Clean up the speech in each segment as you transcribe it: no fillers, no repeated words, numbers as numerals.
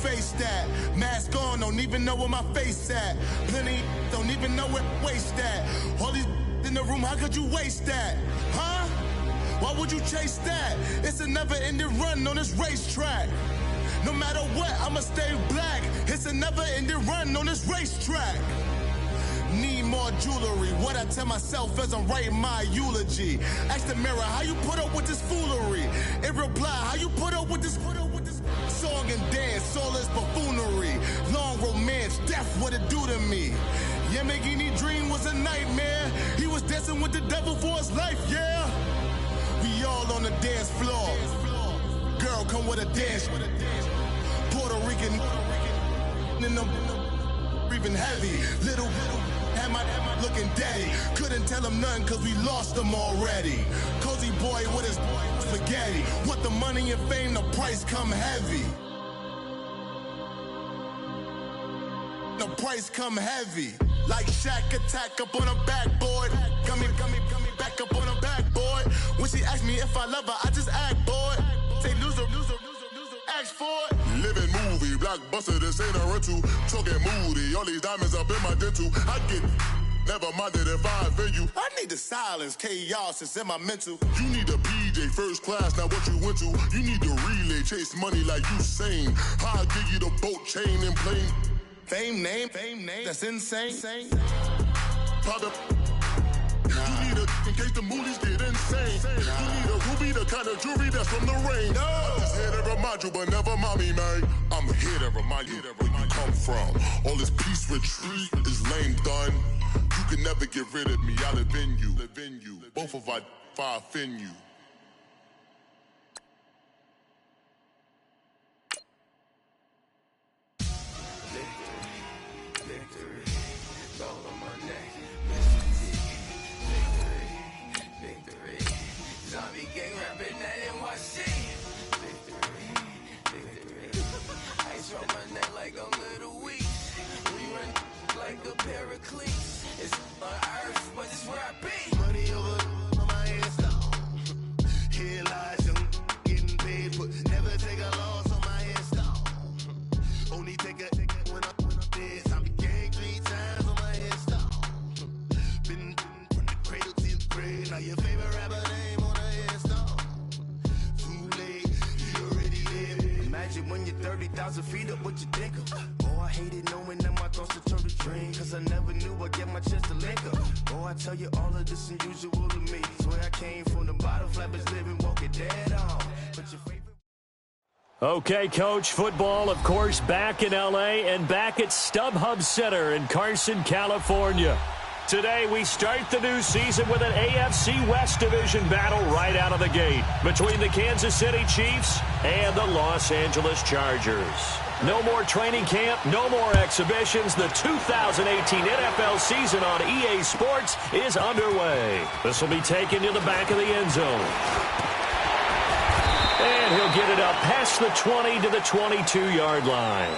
face that? Mask on, don't even know where my face at. Plenty don't even know where waste at. All these in the room, how could you waste that? Huh? Why would you chase that? It's a never-ending run on this racetrack. No matter what, I'ma stay black. It's a never-ending run on this racetrack. Need more jewelry. What I tell myself as I'm writing my eulogy. Ask the mirror, how you put up with this foolery? It reply, how you put up with this song and dance, all this buffoonery. Long romance, death, what it do to me? Yamagini dream was a nightmare. He was dancing with the devil for his life, yeah. We all on the dance floor. Girl, come with a dance. Puerto Rican in them breathing heavy. Little had my looking daddy. Couldn't tell him nothing cause we lost him already. Cozy boy with his spaghetti. With the money and fame, the price come heavy. The price come heavy. Like Shaq attack up on a backboard. Got me back up on a backboard. When she asked me if I love her, I just act bored. Say loser, ask for it. Living movie, blockbuster, this ain't a rental. Talking moody, all these diamonds up in my dental. I get never minded if I offend you. I need the silence, chaos is in my mental. You need a PJ first class, not what you went to. You need the relay, chase money like you sane. I'll give you the boat chain and plane. Fame name, that's insane. Pop up. You need a in case the movies get insane. You need a ruby, the kind of jewelry that's from the rain. I'm just here to remind you, but never mommy, man. I'm here to remind you where you come from. All this peace retreat is lame done. You can never get rid of me. I live in you. Both of I offend you. It's on earth, but it's where I be. Money over on my headstone. Here lies young, getting paid, but never take a loss on my headstone. Only take a when I'm dead. I be gang 3 times on my headstone. Been from the cradle to the grave. Now your favorite rapper name on a headstone. Too late, you already there. Imagine when you're 30,000 feet up, what you think of? Oh, I hated knowing that my thoughts would turn to dream. Cause I never knew I'd get my chance to link up. Oh, I tell you all of this unusual to me. Swear I came from the bottom, flappers living, walking dead on. But your favorite... Okay, Coach, football, of course, back in L.A. and back at StubHub Center in Carson, California. Today, we start the new season with an AFC West Division battle right out of the gate between the Kansas City Chiefs and the Los Angeles Chargers. No more training camp, no more exhibitions. The 2018 NFL season on EA Sports is underway. This will be taken to the back of the end zone. And he'll get it up past the 20 to the 22-yard line.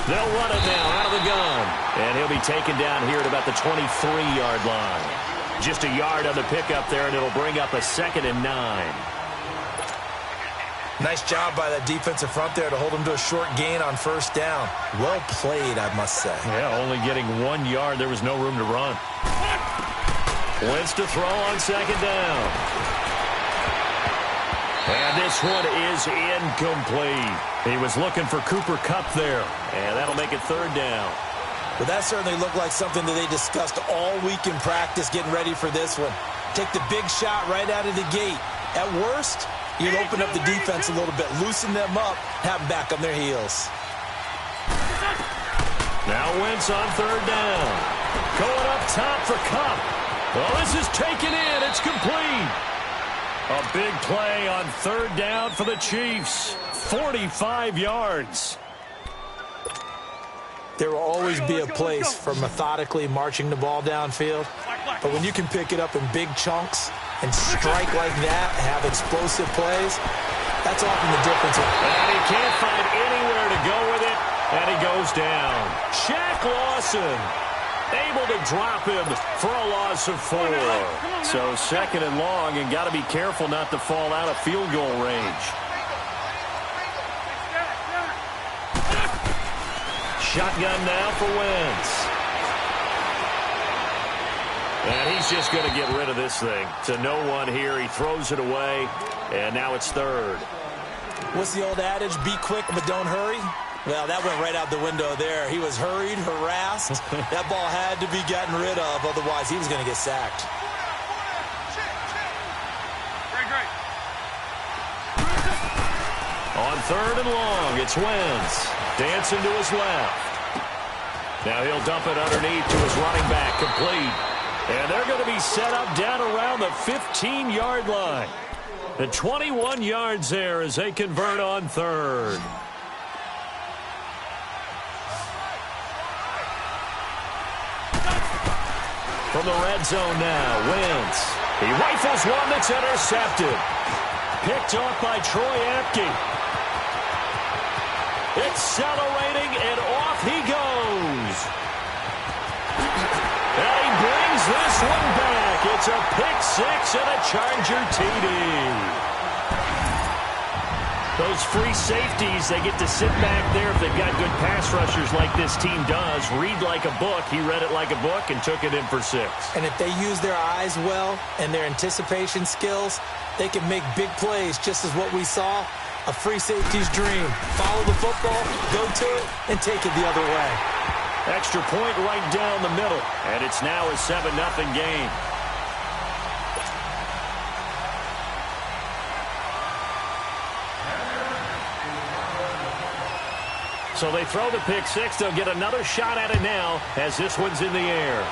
They'll run it now out of the gun. And he'll be taken down here at about the 23-yard line. Just a yard on the pickup there, and it'll bring up a 2nd and 9. Nice job by that defensive front there to hold him to a short gain on first down. Well played, I must say. Yeah, only getting 1 yard. There was no room to run. Wentz to throw on 2nd down. And this one is incomplete. He was looking for Cooper Kupp there, and that'll make it 3rd down. But that certainly looked like something that they discussed all week in practice getting ready for this one. Take the big shot right out of the gate. At worst, you'd open up the defense a little bit, loosen them up, have them back on their heels. Now Wentz on 3rd down. Going up top for Kupp. Well, this is taken in. It's complete. A big play on third down for the Chiefs. 45 yards. There will always be a place for methodically marching the ball downfield. But when you can pick it up in big chunks and strike like that, have explosive plays, that's often the difference. And he can't find anywhere to go with it, and he goes down. Shaq Lawson able to drop him for a loss of 4. So second and long, and got to be careful not to fall out of field goal range. Shotgun now for Wentz. And he's just going to get rid of this thing. To no one here. He throws it away, and now it's third. What's the old adage? Be quick, but don't hurry. Well, that went right out the window there. He was hurried, harassed. That ball had to be gotten rid of, otherwise he was going to get sacked. On third and long, it's Wentz. Dancing to his left. Now he'll dump it underneath to his running back, complete. And they're going to be set up down around the 15-yard line. The 21 yards there as they convert on third. From the red zone now, Wentz. He rifles one that's intercepted. Picked off by Troy Apke. Accelerating, and off he goes. And he brings this one back. It's a pick-6 and a Charger TD. Those free safeties, they get to sit back there if they've got good pass rushers like this team does. Read like a book. He read it like a book and took it in for 6. And if they use their eyes well and their anticipation skills, they can make big plays, just as what we saw. A free safety's dream. Follow the football, go to it, and take it the other way. Extra point right down the middle. And it's now a 7-0 game. So they throw the pick-6. They'll get another shot at it now as this one's in the air.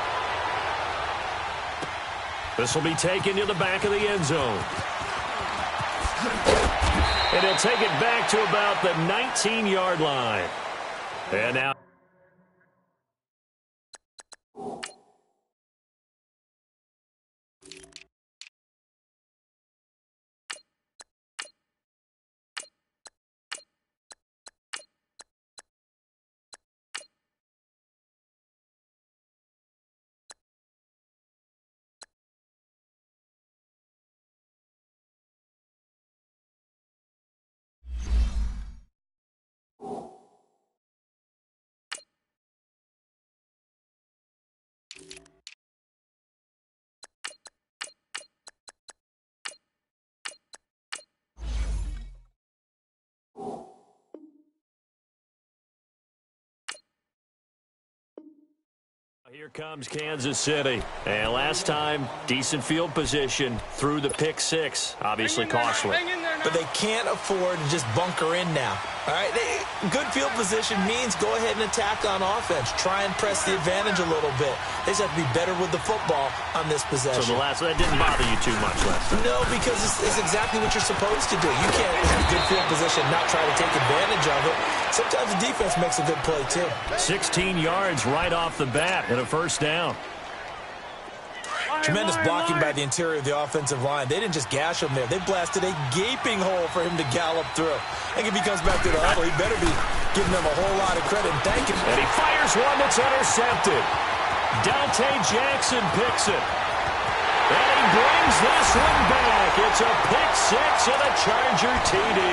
This will be taken to the back of the end zone. And he'll take it back to about the 19-yard line. And now... Here comes Kansas City. And last time, decent field position through the pick-6. Obviously costly. But they can't afford to just bunker in now. All right, good field position means go ahead and attack on offense. Try and press the advantage a little bit. They just have to be better with the football on this possession. So that didn't bother you too much last time? No, because it's exactly what you're supposed to do. You can't have good field position, not try to take advantage of it. Sometimes the defense makes a good play, too. 16 yards right off the bat and a first down. Tremendous blocking by the interior of the offensive line. They didn't just gash him there. They blasted a gaping hole for him to gallop through. I think if he comes back to the huddle, he better be giving them a whole lot of credit and thanking them. And he fires one that's intercepted. Dante Jackson picks it. And he brings this one back. It's a pick-6 and a Charger TD.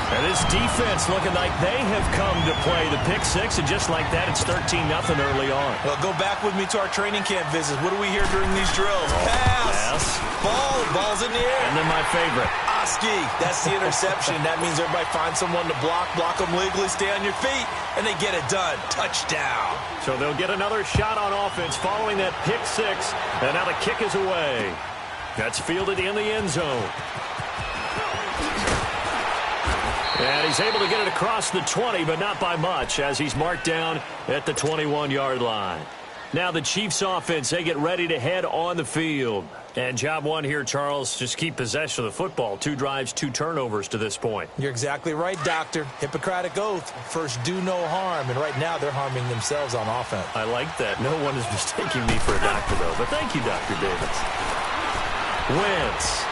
And this defense looking like they have come to play the pick-6, and just like that, it's 13-0 early on. Well, go back with me to our training camp visits. What do we hear during these drills? Pass. Ball's in the air. And then my favorite. Oski. That's the interception. That means everybody finds someone to block them legally, stay on your feet, and they get it done. Touchdown. So they'll get another shot on offense following that pick-6, and now the kick is away. That's fielded in the end zone. And he's able to get it across the 20, but not by much, as he's marked down at the 21-yard line. Now the Chiefs offense, they get ready to head on the field. And job one here, Charles, just keep possession of the football. 2 drives, 2 turnovers to this point. You're exactly right, Doctor. Hippocratic oath. First, do no harm. And right now, they're harming themselves on offense. I like that. No one is mistaking me for a doctor, though. But thank you, Dr. Davis. Wentz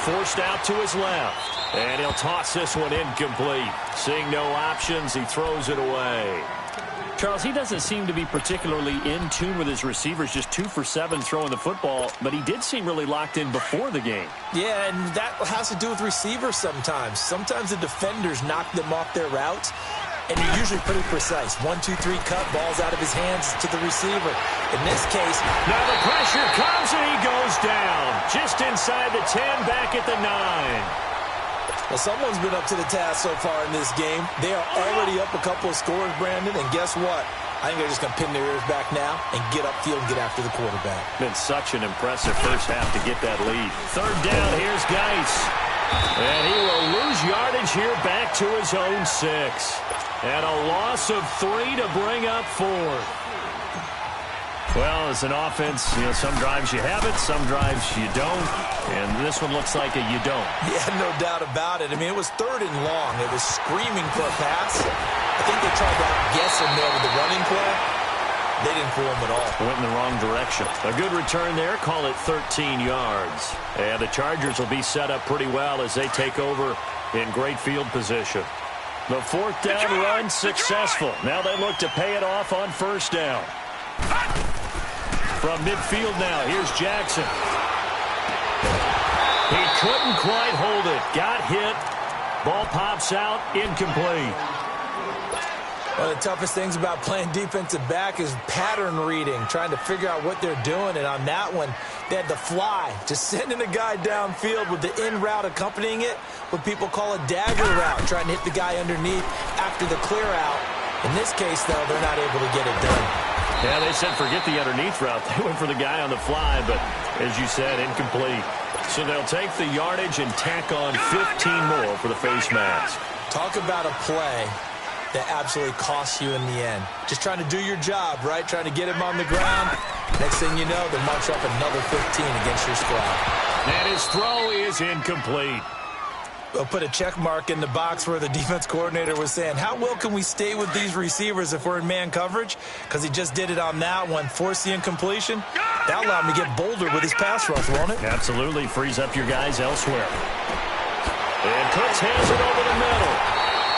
forced out to his left. And he'll toss this one incomplete. Seeing no options, he throws it away. Charles, he doesn't seem to be particularly in tune with his receivers, just 2 for 7 throwing the football, but he did seem really locked in before the game. Yeah, and that has to do with receivers sometimes. Sometimes the defenders knock them off their routes, and you're usually pretty precise. 1, 2, 3 cut, balls out of his hands to the receiver. In this case, now the pressure comes and he goes down. Just inside the 10, back at the 9. Well, someone's been up to the task so far in this game. They are already up a couple of scores, Brandon, and guess what? I think they're just going to pin their ears back now and get upfield and get after the quarterback. Been such an impressive first half to get that lead. 3rd down, here's Geis. And he will lose yardage here back to his own 6. And a loss of 3 to bring up 4. Well, as an offense, some drives you have it, some drives you don't. And this one looks like you don't. Yeah, no doubt about it. I mean, it was 3rd and long. It was screaming for a pass. I think they tried to outguess him there with the running play. They didn't fool him at all. Went in the wrong direction. A good return there. Call it 13 yards. And the Chargers will be set up pretty well as they take over in great field position. The 4th down run successful. Now they look to pay it off on 1st down. From midfield now, here's Jackson. He couldn't quite hold it. Got hit. Ball pops out. Incomplete. One of the toughest things about playing defensive back is pattern reading, trying to figure out what they're doing. And on that one, they had the fly, just sending a guy downfield with the in route accompanying it, what people call a dagger route, trying to hit the guy underneath after the clear out. In this case, though, they're not able to get it done. Yeah, they said forget the underneath route. They went for the guy on the fly, but as you said, incomplete. So they'll take the yardage and tack on 15 more for the face mask. Talk about a play that absolutely costs you in the end. Just trying to do your job, right? Trying to get him on the ground. Next thing you know, they march up another 15 against your squad. And his throw is incomplete. They'll put a check mark in the box where the defense coordinator was saying, how well can we stay with these receivers if we're in man coverage? Because he just did it on that one, forced the incompletion. That'll allow him to get bolder with his pass rush, won't it? Absolutely. Frees up your guys elsewhere. And Cooks hands it over the middle.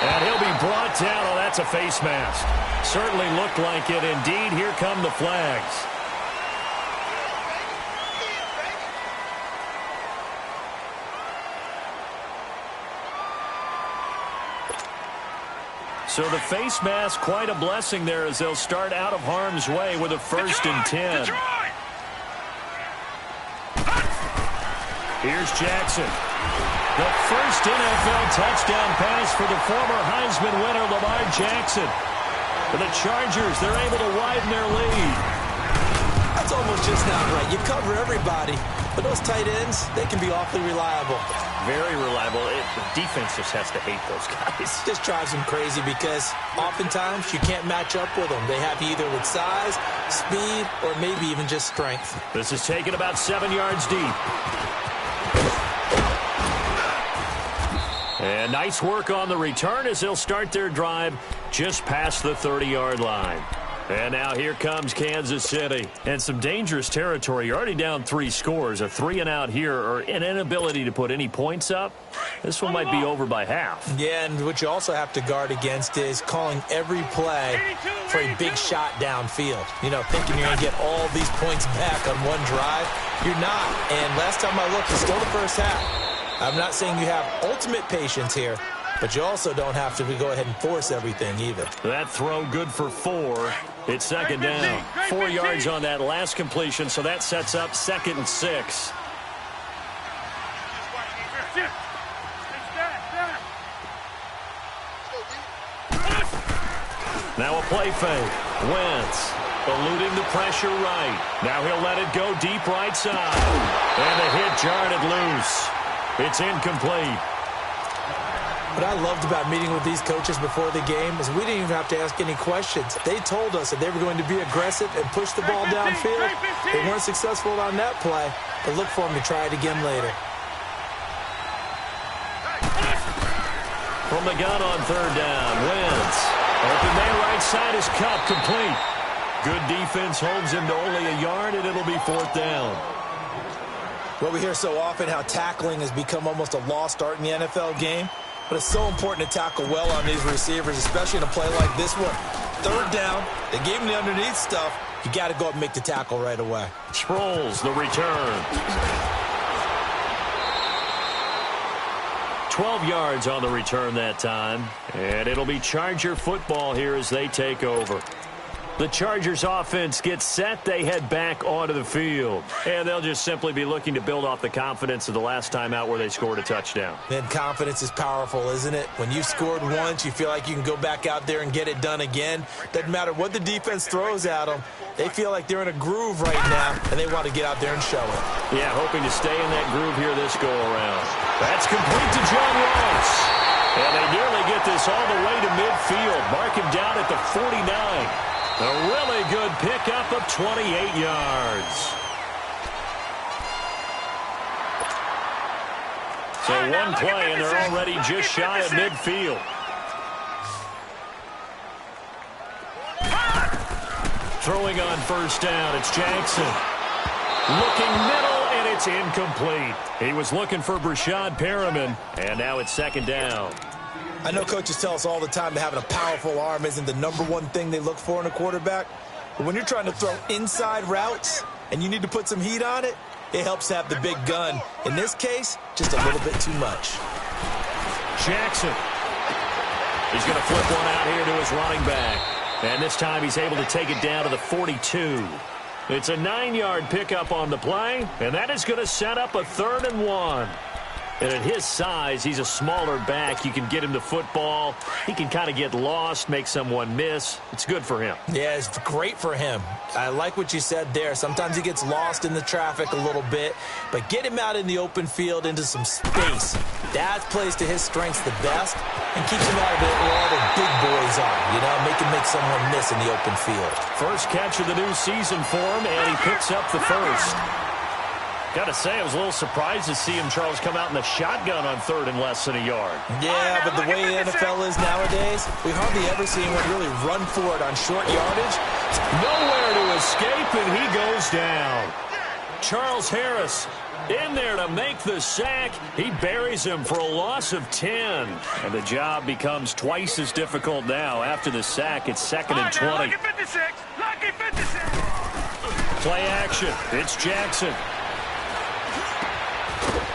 And he'll be brought down. Oh, that's a face mask. Certainly looked like it. Indeed, here come the flags. So the face mask, quite a blessing there as they'll start out of harm's way with a 1st and 10. Here's Jackson. The first NFL touchdown pass for the former Heisman winner, Lamar Jackson. For the Chargers, they're able to widen their lead. That's almost just not right. You cover everybody, but those tight ends, they can be awfully reliable. Very reliable. The defense just has to hate those guys. Just drives them crazy because oftentimes you can't match up with them. They have you either with size, speed, or maybe even just strength. This is taken about 7 yards deep. And nice work on the return as they'll start their drive just past the 30-yard line. And now here comes Kansas City. And some dangerous territory. You're already down 3 scores. A 3-and-out here or an inability to put any points up. This one might be over by half. Yeah, and what you also have to guard against is calling every play for a big shot downfield. Thinking you're going to get all these points back on one drive. You're not. And last time I looked, it's still the first half. I'm not saying you have ultimate patience here, but you also don't have to go ahead and force everything either. That throw good for 4. It's 2nd down. 4 yards on that last completion, so that sets up 2nd and 6. Now a play fake. Wentz eluding the pressure right. Now he'll let it go deep right side. And the hit jarred it loose. It's incomplete. What I loved about meeting with these coaches before the game is we didn't even have to ask any questions. They told us that they were going to be aggressive and push the ball downfield. They weren't successful on that play, but look for them to try it again later. From the gun on third down, Wentz. Open man right side is Cup, complete. Good defense holds him to only a yard, and it'll be fourth down. Well, we hear so often how tackling has become almost a lost art in the NFL game. But it's so important to tackle well on these receivers, especially in a play like this one. Third down, they gave him the underneath stuff. You got to go up and make the tackle right away. Sproles, the return. 12 yards on the return that time. And it'll be Charger football here as they take over. The Chargers offense gets set. They head back onto the field. And they'll just simply be looking to build off the confidence of the last time out where they scored a touchdown. Man, confidence is powerful, isn't it? When you've scored once, you feel like you can go back out there and get it done again. Doesn't matter what the defense throws at them. They feel like they're in a groove right now, and they want to get out there and show it. Yeah, hoping to stay in that groove here this go-around. That's complete to John Ross. And they nearly get this all the way to midfield. Mark him down at the 49. A really good pickup of 28 yards. So one play, and they're already just shy of midfield. Throwing on first down, it's Jackson. Looking middle, and it's incomplete. He was looking for Brashad Perriman, and now it's second down. I know coaches tell us all the time that having a powerful arm isn't the number one thing they look for in a quarterback. But when you're trying to throw inside routes and you need to put some heat on it, it helps to have the big gun. In this case, just a little bit too much. Jackson. He's going to flip one out here to his running back. And this time he's able to take it down to the 42. It's a 9-yard pickup on the play, and that is going to set up a 3rd and 1. And at his size, he's a smaller back. You can get him the football. He can kind of get lost, make someone miss. It's good for him. Yeah, it's great for him. I like what you said there. Sometimes he gets lost in the traffic a little bit, but get him out in the open field into some space. That plays to his strengths the best and keeps him out of it where all the big boys are, you know, make someone miss in the open field. First catch of the new season for him, and he picks up the first. Got to say, I was a little surprised to see him, Charles, come out in the shotgun on 3rd and less than a yard. Yeah, but the way the NFL is nowadays, we hardly ever see anyone really run for it on short yardage. Nowhere to escape, and he goes down. Charles Harris in there to make the sack. He buries him for a loss of 10. And the job becomes twice as difficult now. After the sack, it's 2nd and 20. Lucky 56. Lucky 56. Play action. It's Jackson.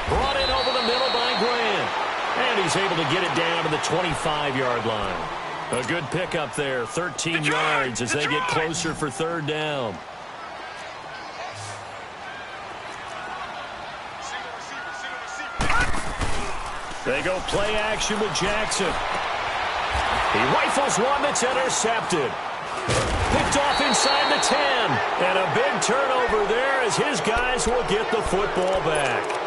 Brought in over the middle by Grant. And he's able to get it down to the 25-yard line. A good pickup there, 13 yards as they get closer for 3rd down. They go play action with Jackson. He rifles one that's intercepted. Picked off inside the 10. And a big turnover there as his guys will get the football back.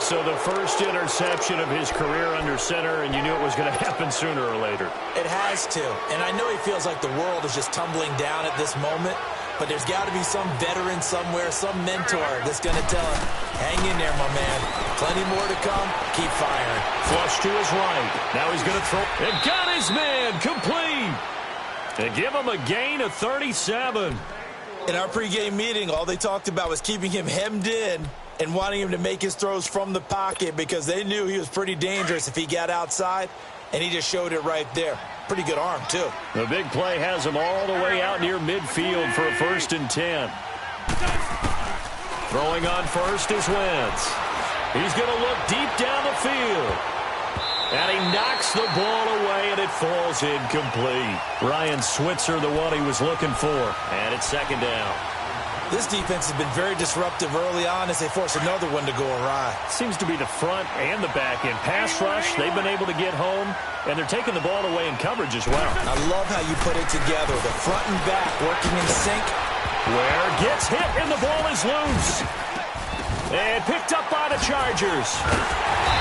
So the first interception of his career under center, and you knew it was going to happen sooner or later. It has to. And I know he feels like the world is just tumbling down at this moment, but there's got to be some veteran somewhere, some mentor that's going to tell him, hang in there, my man. Plenty more to come. Keep firing. Flush to his right. Now he's going to throw. And got his man complete. And give him a gain of 37. In our pregame meeting, all they talked about was keeping him hemmed in and wanting him to make his throws from the pocket because they knew he was pretty dangerous if he got outside, and he just showed it right there. Pretty good arm, too. The big play has him all the way out near midfield for a 1st and 10. Throwing on first is Wentz. He's going to look deep down the field. And he knocks the ball away, and it falls incomplete. Ryan Switzer, the one he was looking for. And it's 2nd down. This defense has been very disruptive early on as they force another one to go awry. Seems to be the front and the back end. Pass rush, they've been able to get home, and they're taking the ball away in coverage as well. I love how you put it together. The front and back working in sync. Ware gets hit, and the ball is loose. And picked up by the Chargers.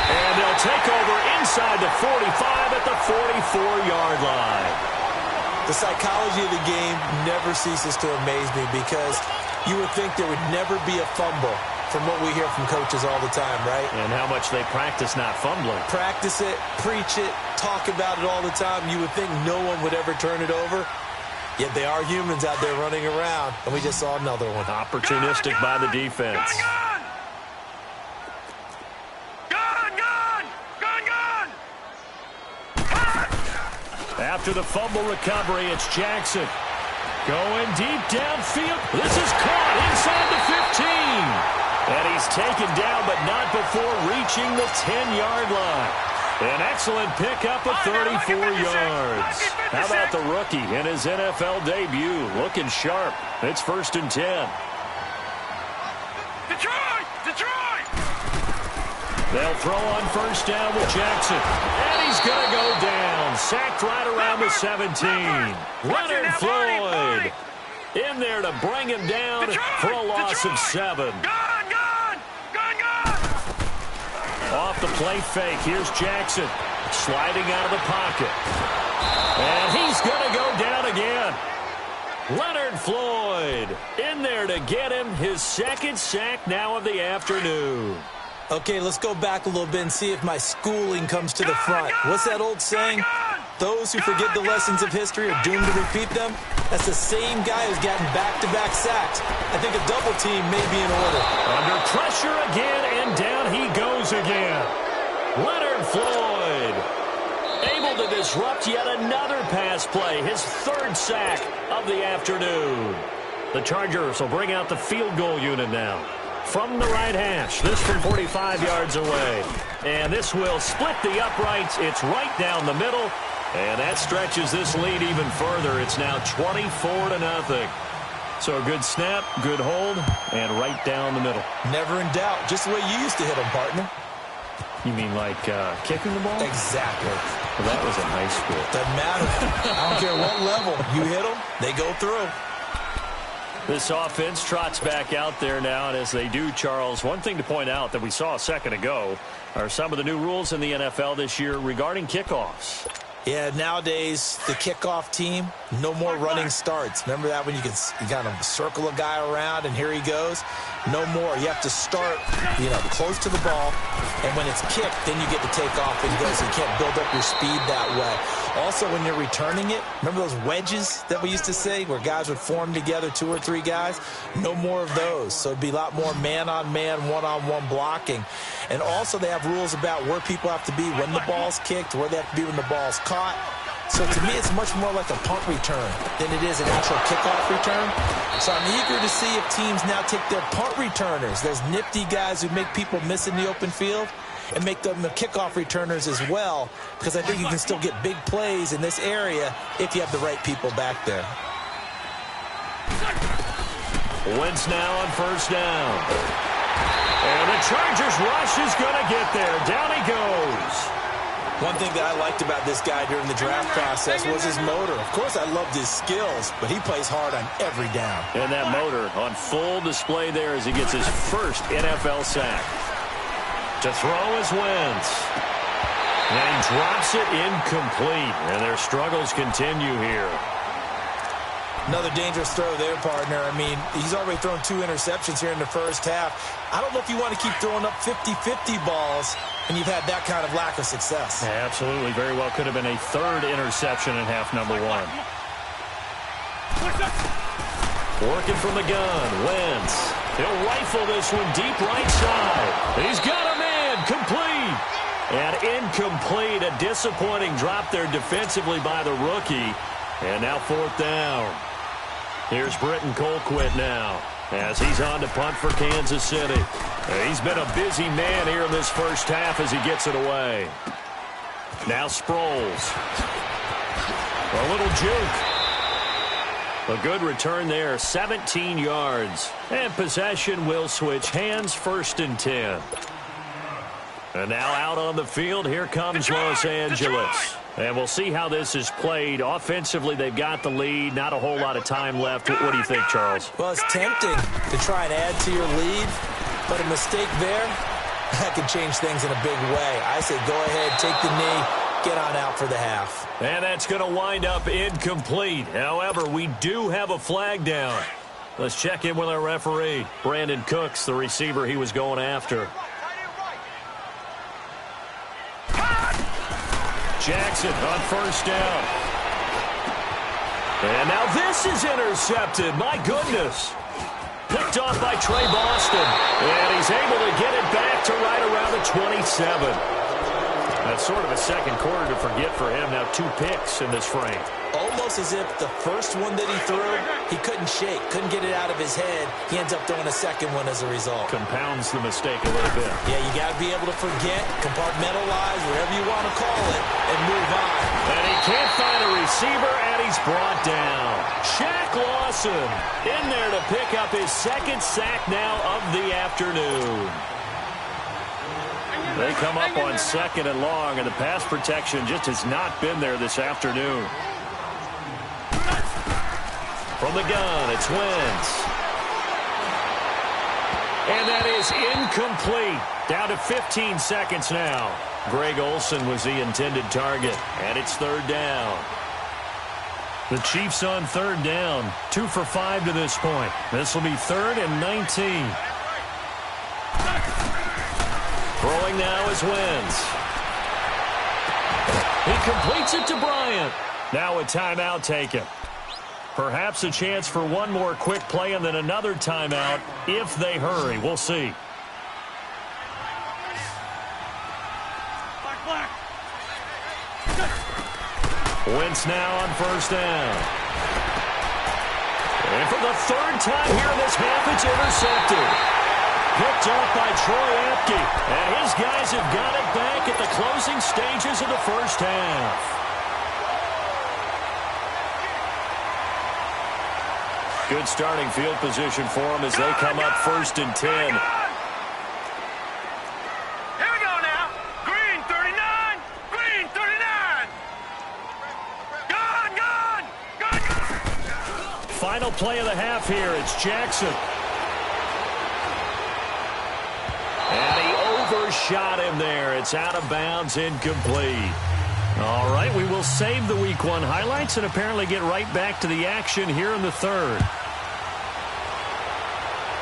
And they'll take over inside the 45 at the 44-yard line. The psychology of the game never ceases to amaze me because you would think there would never be a fumble from what we hear from coaches all the time, right? And how much they practice not fumbling. Practice it, preach it, talk about it all the time. You would think no one would ever turn it over. Yet they are humans out there running around, and we just saw another one. Opportunistic by the defense. After the fumble recovery, it's Jackson. Going deep downfield. This is caught inside the 15. And he's taken down, but not before reaching the 10-yard line. An excellent pickup of 34 yards. How about the rookie in his NFL debut? Looking sharp. It's 1st and 10. Detroit! They'll throw on 1st down with Jackson. And he's going to go down. Sacked right around the 17. Leonard Floyd in there to bring him down for a loss of 7. Off the play fake, here's Jackson sliding out of the pocket. And he's going to go down again. Leonard Floyd in there to get him his 2nd sack now of the afternoon. Okay, let's go back a little bit and see if my schooling comes to the front. What's that old saying? Those who forget the lessons of history are doomed to repeat them. That's the same guy who's gotten back-to-back sacks. I think a double team may be in order. Under pressure again, and down he goes again. Leonard Floyd able to disrupt yet another pass play, his 3rd sack of the afternoon. The Chargers will bring out the field goal unit now. From the right hash, this from 45 yards away. And this will split the uprights. It's right down the middle. And that stretches this lead even further. It's now 24-0. So a good snap, good hold, and right down the middle. Never in doubt. Just the way you used to hit them, partner. You mean like kicking the ball? Exactly. Well, that was in high school. Doesn't matter. I don't care what level. You hit them, they go through. This offense trots back out there now, and as they do, Charles, one thing to point out that we saw a second ago are some of the new rules in the NFL this year regarding kickoffs. Yeah, nowadays, the kickoff team, no more running starts. Remember that when you kind of circle a guy around and here he goes? No more. You have to start, close to the ball, and when it's kicked, then you get to take off and go, so you can't build up your speed that way. Also, when you're returning it, remember those wedges that we used to say where guys would form together, 2 or 3 guys? No more of those. So it'd be a lot more man-on-man, one-on-one blocking. And also they have rules about where people have to be when the ball's kicked, where they have to be when the ball's caught. So to me, it's much more like a punt return than it is an actual kickoff return. So I'm eager to see if teams now take their punt returners, those nifty guys who make people miss in the open field, and make them the kickoff returners as well, because I think you can still get big plays in this area if you have the right people back there. Wentz now on 1st down. And the Chargers rush is going to get there. Down he goes. One thing that I liked about this guy during the draft process was his motor. Of course, I loved his skills, but he plays hard on every down. And that motor on full display there as he gets his 1st NFL sack. To throw is Wentz. And drops it incomplete. And their struggles continue here. Another dangerous throw there, partner. I mean, he's already thrown 2 interceptions here in the 1st half. I don't know if you want to keep throwing up 50-50 balls and you've had that kind of lack of success. Yeah, absolutely. Very well could have been a 3rd interception in half number 1. Working from the gun, Wentz. He'll rifle this one deep right side. He's got a man, complete. And incomplete, a disappointing drop there defensively by the rookie. And now 4th down. Here's Britton Colquitt now as he's on to punt for Kansas City. He's been a busy man here in this 1st half as he gets it away. Now Sproles. A little juke. A good return there, 17 yards. And possession will switch hands, 1st and 10. And now out on the field, here comes Los Angeles. And we'll see how this is played. Offensively, they've got the lead. Not a whole lot of time left. What do you think, Charles? Well, it's tempting to try and add to your lead, but a mistake there That can change things in a big way. I say go ahead, take the knee, get on out for the half. And that's going to wind up incomplete. However, we do have a flag down. Let's check in with our referee. Brandon Cooks, the receiver he was going after. Jackson on first down. And now this is intercepted. My goodness. Picked off by Trey Boston. And he's able to get it back to right around the 27. That's sort of a second quarter to forget for him. Now 2 picks in this frame. Almost as if the first one that he threw, he couldn't shake, couldn't get it out of his head. He ends up throwing a second one as a result. Compounds the mistake a little bit. Yeah, you got to be able to forget, compartmentalize, whatever you want to call it, and move on. And he can't find a receiver, and he's brought down. Shaq Lawson in there to pick up his second sack now of the afternoon. They come up on second and long, and the pass protection just has not been there this afternoon. From the gun, it's Wentz. And that is incomplete. Down to 15 seconds now. Greg Olsen was the intended target, and it's third down. The Chiefs on third down, 2 for 5 to this point. This will be 3rd and 19. Throwing now is Wentz. He completes it to Bryant. Now a timeout taken. Perhaps a chance for one more quick play and then another timeout if they hurry. We'll see. Wentz now on first down. And for the 3rd time here in this half, it's intercepted. Picked off by Troy Apke. And his guys have got it back at the closing stages of the first half. Good starting field position for them as they come up 1st and 10. Here we go now. Green 39. Green 39. Gone. Final play of the half here. It's Jackson. And he overshot him there. It's out of bounds, incomplete. All right, we will save the Week 1 highlights and apparently get right back to the action here in the 3rd.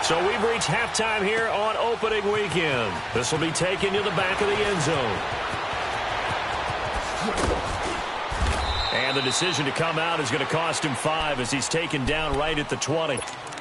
So we've reached halftime here on opening weekend. This will be taken to the back of the end zone. And the decision to come out is going to cost him 5 as he's taken down right at the 20.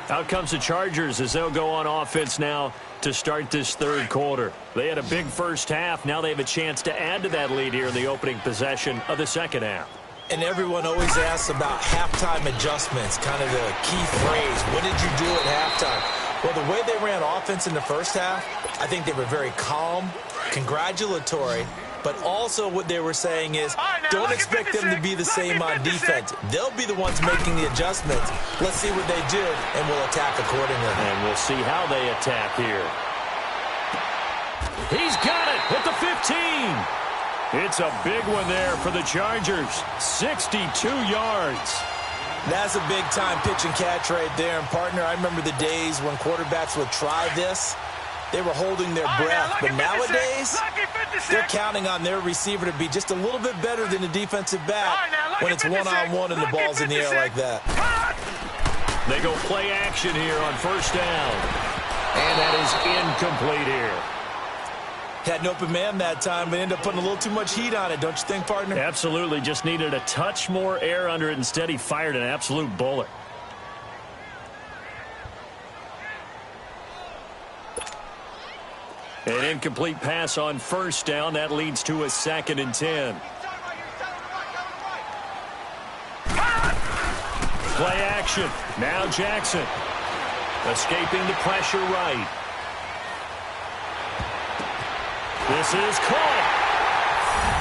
Out comes the Chargers as they'll go on offense now to start this 3rd quarter. They had a big first half. Now they have a chance to add to that lead here in the opening possession of the 2nd half. And everyone always asks about halftime adjustments, kind of the key phrase. What did you do at halftime? Well, the way they ran offense in the first half, I think they were very calm, congratulatory, but also what they were saying is don't expect them to be the same on defense. They'll be the ones making the adjustments. Let's see what they do, and we'll attack accordingly. And we'll see how they attack here. He's got it at the 15. It's a big one there for the Chargers. 62 yards. That's a big-time pitch and catch right there. And, partner, I remember the days when quarterbacks would try this. They were holding their breath. But nowadays, they're counting on their receiver to be just a little bit better than the defensive back when it's one-on-one and the ball's in the air like that. They go play action here on first down. And that is incomplete here. Had an open man that time, but ended up putting a little too much heat on it, don't you think, partner? Absolutely. Just needed a touch more air under it. Instead, he fired an absolute bullet. An incomplete pass on first down. That leads to a 2nd and 10. Play action. Now Jackson. Escaping the pressure right. This is caught.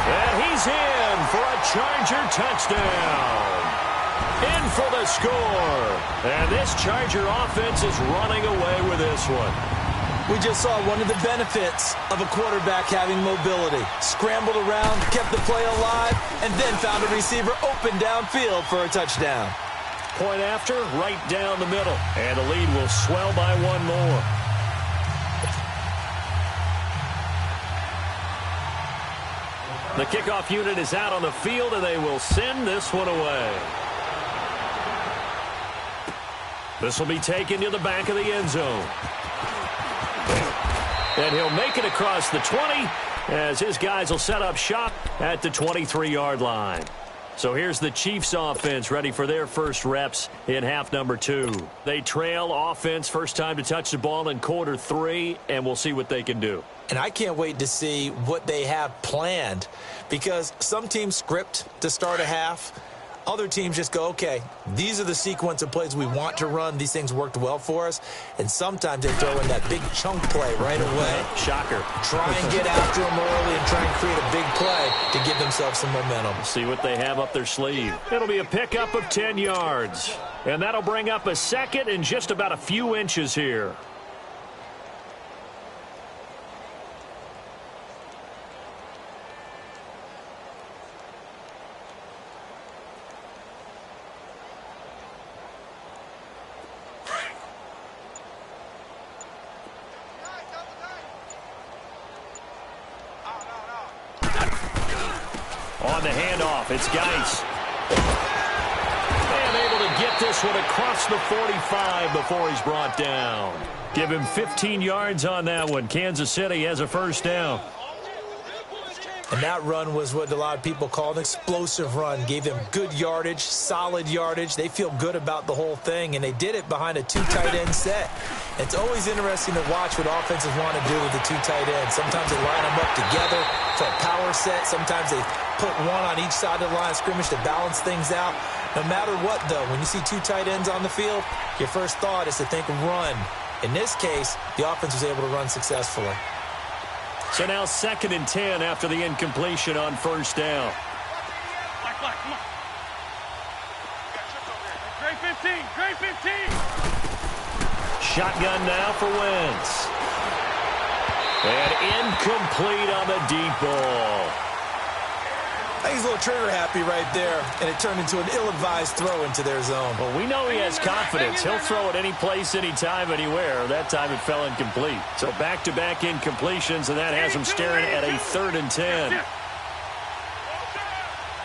And he's in for a Charger touchdown. In for the score. And this Charger offense is running away with this one. We just saw one of the benefits of a quarterback having mobility. Scrambled around, kept the play alive, and then found a receiver open downfield for a touchdown. Point after, right down the middle. And the lead will swell by one more. The kickoff unit is out on the field, and they will send this one away. This will be taken to the back of the end zone. And he'll make it across the 20 as his guys will set up shop at the 23-yard line. So here's the Chiefs offense ready for their first reps in half number 2. They trail offense first time to touch the ball in quarter 3, and we'll see what they can do. And I can't wait to see what they have planned, because some teams script to start a half. Other teams just go, okay, these are the sequence of plays we want to run. These things worked well for us. And sometimes they throw in that big chunk play right away. Shocker. Try and get after them early and try and create a big play to give themselves some momentum. See what they have up their sleeve. It'll be a pickup of 10 yards. And that'll bring up a second and just about a few inches here. On the handoff, it's Geis. And able to get this one across the 45 before he's brought down. Give him 15 yards on that one. Kansas City has a first down. And that run was what a lot of people call an explosive run. Gave them good yardage, solid yardage. They feel good about the whole thing, and they did it behind a 2 tight end set. It's always interesting to watch what offenses want to do with the 2 tight ends. Sometimes they line them up together for a power set. Sometimes they put one on each side of the line of scrimmage to balance things out. No matter what, though, when you see 2 tight ends on the field, your first thought is to think run. In this case, the offense was able to run successfully. So now 2nd and 10 after the incompletion on first down. Come on. Great 15, great 15. Shotgun now for Wentz. And incomplete on the deep ball. I think he's a little trigger happy right there, and it turned into an ill-advised throw into their zone. Well, we know he has confidence. He'll throw it any place, anytime, anywhere. That time it fell incomplete. So back-to-back incompletions, and that has him staring at a 3rd and 10.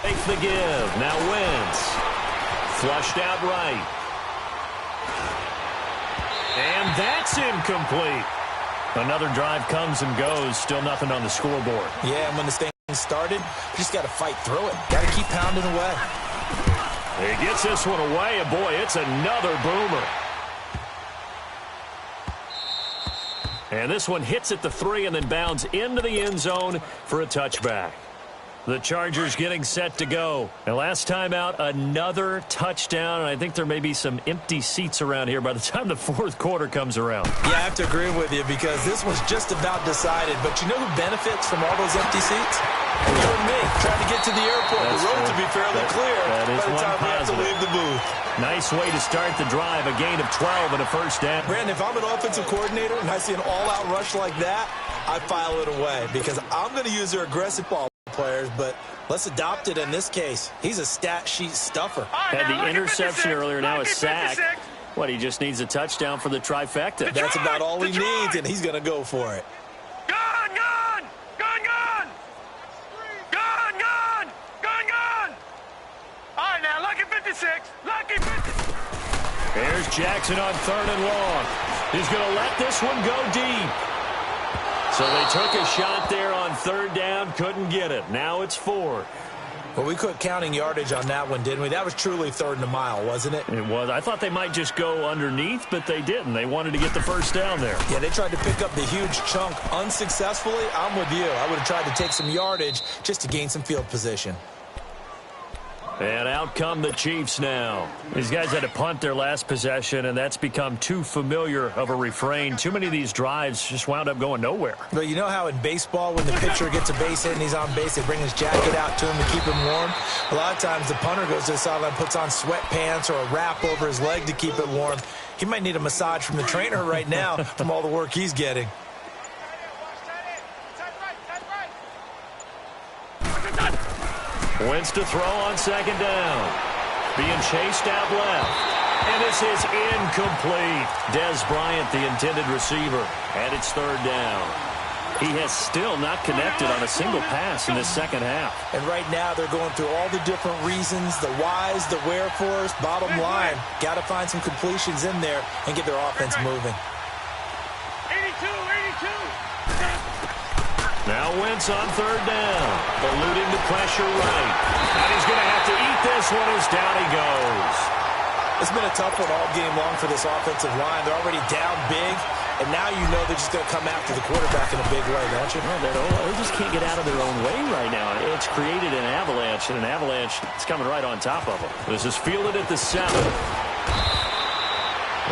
Take the give. Now Wentz. Flushed out right. And that's incomplete. Another drive comes and goes. Still nothing on the scoreboard. Yeah, and when this thing started, you just got to fight through it. Got to keep pounding away. He gets this one away, and boy, it's another boomer. And this one hits at the 3 and then bounds into the end zone for a touchback. The Chargers getting set to go. And last time out, another touchdown. And I think there may be some empty seats around here by the time the 4th quarter comes around. Yeah, I have to agree with you because this one's just about decided. But you know who benefits from all those empty seats? You and me, trying to get to the airport. That's the road true. to be fairly clear that is by the one time we have to positive. leave the booth. Nice way to start the drive. A gain of 12 and a first down. Brandon, if I'm an offensive coordinator and I see an all-out rush like that, I file it away because I'm going to use their aggressive ball players, but let's adopt it in this case. He's a stat sheet stuffer. Had the interception earlier, now a sack. What, he just needs a touchdown for the trifecta. That's about all he needs, and he's going to go for it. Gone! All right, now, lucky 56. Lucky 56. There's Jackson on 3rd and long. He's going to let this one go deep. So they took a shot there on 3rd down, couldn't get it. Now it's 4. Well, we quit counting yardage on that one, didn't we? That was truly 3rd and a mile, wasn't it? It was. I thought they might just go underneath, but they didn't. They wanted to get the first down there. Yeah, they tried to pick up the huge chunk unsuccessfully. I'm with you. I would have tried to take some yardage just to gain some field position. And out come the Chiefs now. These guys had to punt their last possession, and that's become too familiar of a refrain. Too many of these drives just wound up going nowhere. But you know how in baseball, when the pitcher gets a base hit and he's on base, they bring his jacket out to him to keep him warm? A lot of times the punter goes to the sideline, puts on sweatpants or a wrap over his leg to keep it warm. He might need a massage from the trainer right now from all the work he's getting. Wentz to throw on 2nd down. Being chased out left. And this is incomplete. Dez Bryant, the intended receiver. And it's 3rd down. He has still not connected on a single pass in this second half. And right now they're going through all the different reasons, the whys, the wherefores. Bottom line, got to find some completions in there and get their offense moving. 82. Now Wentz on third down, eluding the pressure right. And he's going to have to eat this one as down he goes. It's been a tough one all game long for this offensive line. They're already down big, and now you know they're just going to come after the quarterback in a big way, don't you? They just can't get out of their own way right now. It's created an avalanche, and an avalanche is coming right on top of them. This is fielded at the 7.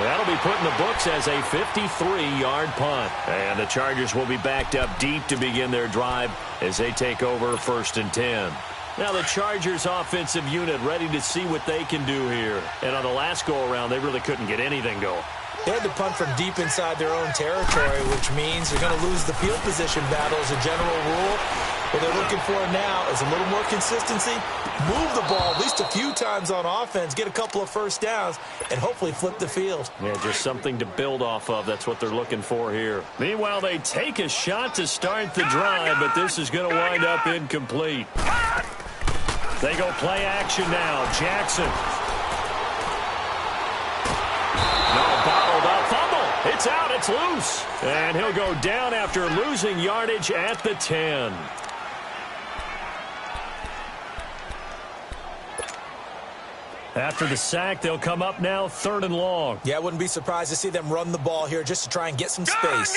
That'll be put in the books as a 53-yard punt. And the Chargers will be backed up deep to begin their drive as they take over 1st and 10. Now the Chargers offensive unit ready to see what they can do here. And on the last go-around, they really couldn't get anything going. They had to punt from deep inside their own territory, which means they're going to lose the field position battle as a general rule. What they're looking for now is a little more consistency, move the ball at least a few times on offense, get a couple of first downs, and hopefully flip the field. Yeah, just something to build off of. That's what they're looking for here. Meanwhile, they take a shot to start the drive, but this is going to wind up incomplete. They go play action now. Jackson. No, bottled up. Fumble. It's out. It's loose. And he'll go down after losing yardage at the 10. After the sack, they'll come up now 3rd and long. Yeah, I wouldn't be surprised to see them run the ball here just to try and get some space.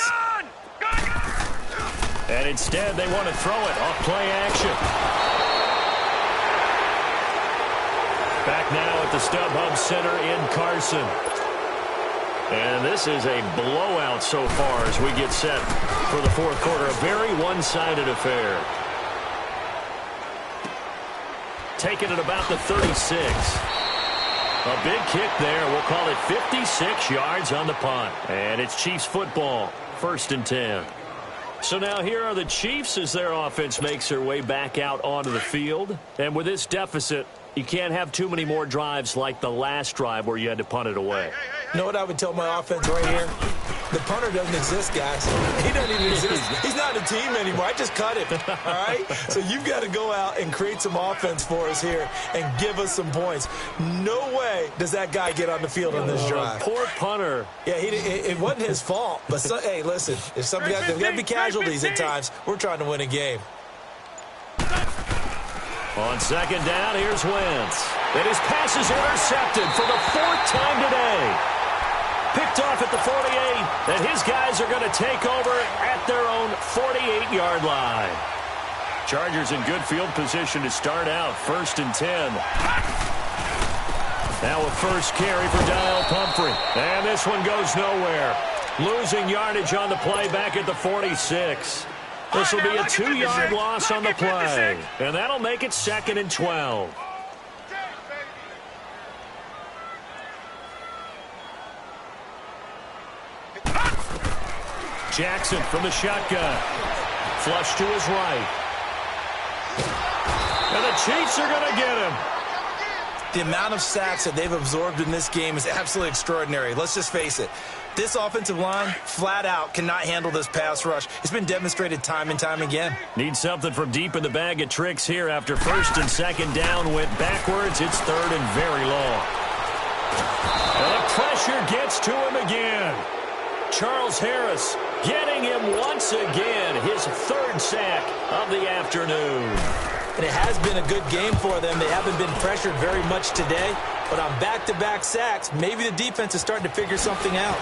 And instead, they want to throw it off play action. Back now at the StubHub Center in Carson. And this is a blowout so far as we get set for the 4th quarter. A very one-sided affair. Taken at about the 36. A big kick there. We'll call it 56 yards on the punt. And it's Chiefs football, 1st and 10. So now here are the Chiefs as their offense makes their way back out onto the field. And with this deficit, you can't have too many more drives like the last drive where you had to punt it away. You know what I would tell my offense right here? The punter doesn't exist, guys. He doesn't even exist. He's not a team anymore. I just cut him, all right? So you've got to go out and create some offense for us here and give us some points. No way does that guy get on the field on this drive. Poor punter. Yeah, it wasn't his fault. But, hey, listen, if somebody there's got to be casualties at times. We're trying to win a game. On 2nd down, here's Wentz. And his pass is intercepted for the 4th time today. Picked off at the 48, and his guys are going to take over at their own 48-yard line. Chargers in good field position to start out, 1st and 10. Now a first carry for Dial Pumphrey. And this one goes nowhere. Losing yardage on the play back at the 46. This will be a 2-yard loss on the play. And that'll make it 2nd and 12. Jackson from the shotgun. Flush to his right. And the Chiefs are going to get him. The amount of sacks that they've absorbed in this game is absolutely extraordinary. Let's just face it. This offensive line, flat out, cannot handle this pass rush. It's been demonstrated time and time again. Need something from deep in the bag of tricks here after 1st and 2nd down went backwards. It's 3rd and very long. And the pressure gets to him again. Charles Harris getting him once again, his 3rd sack of the afternoon. And it has been a good game for them. They haven't been pressured very much today, but on back-to-back sacks, maybe the defense is starting to figure something out.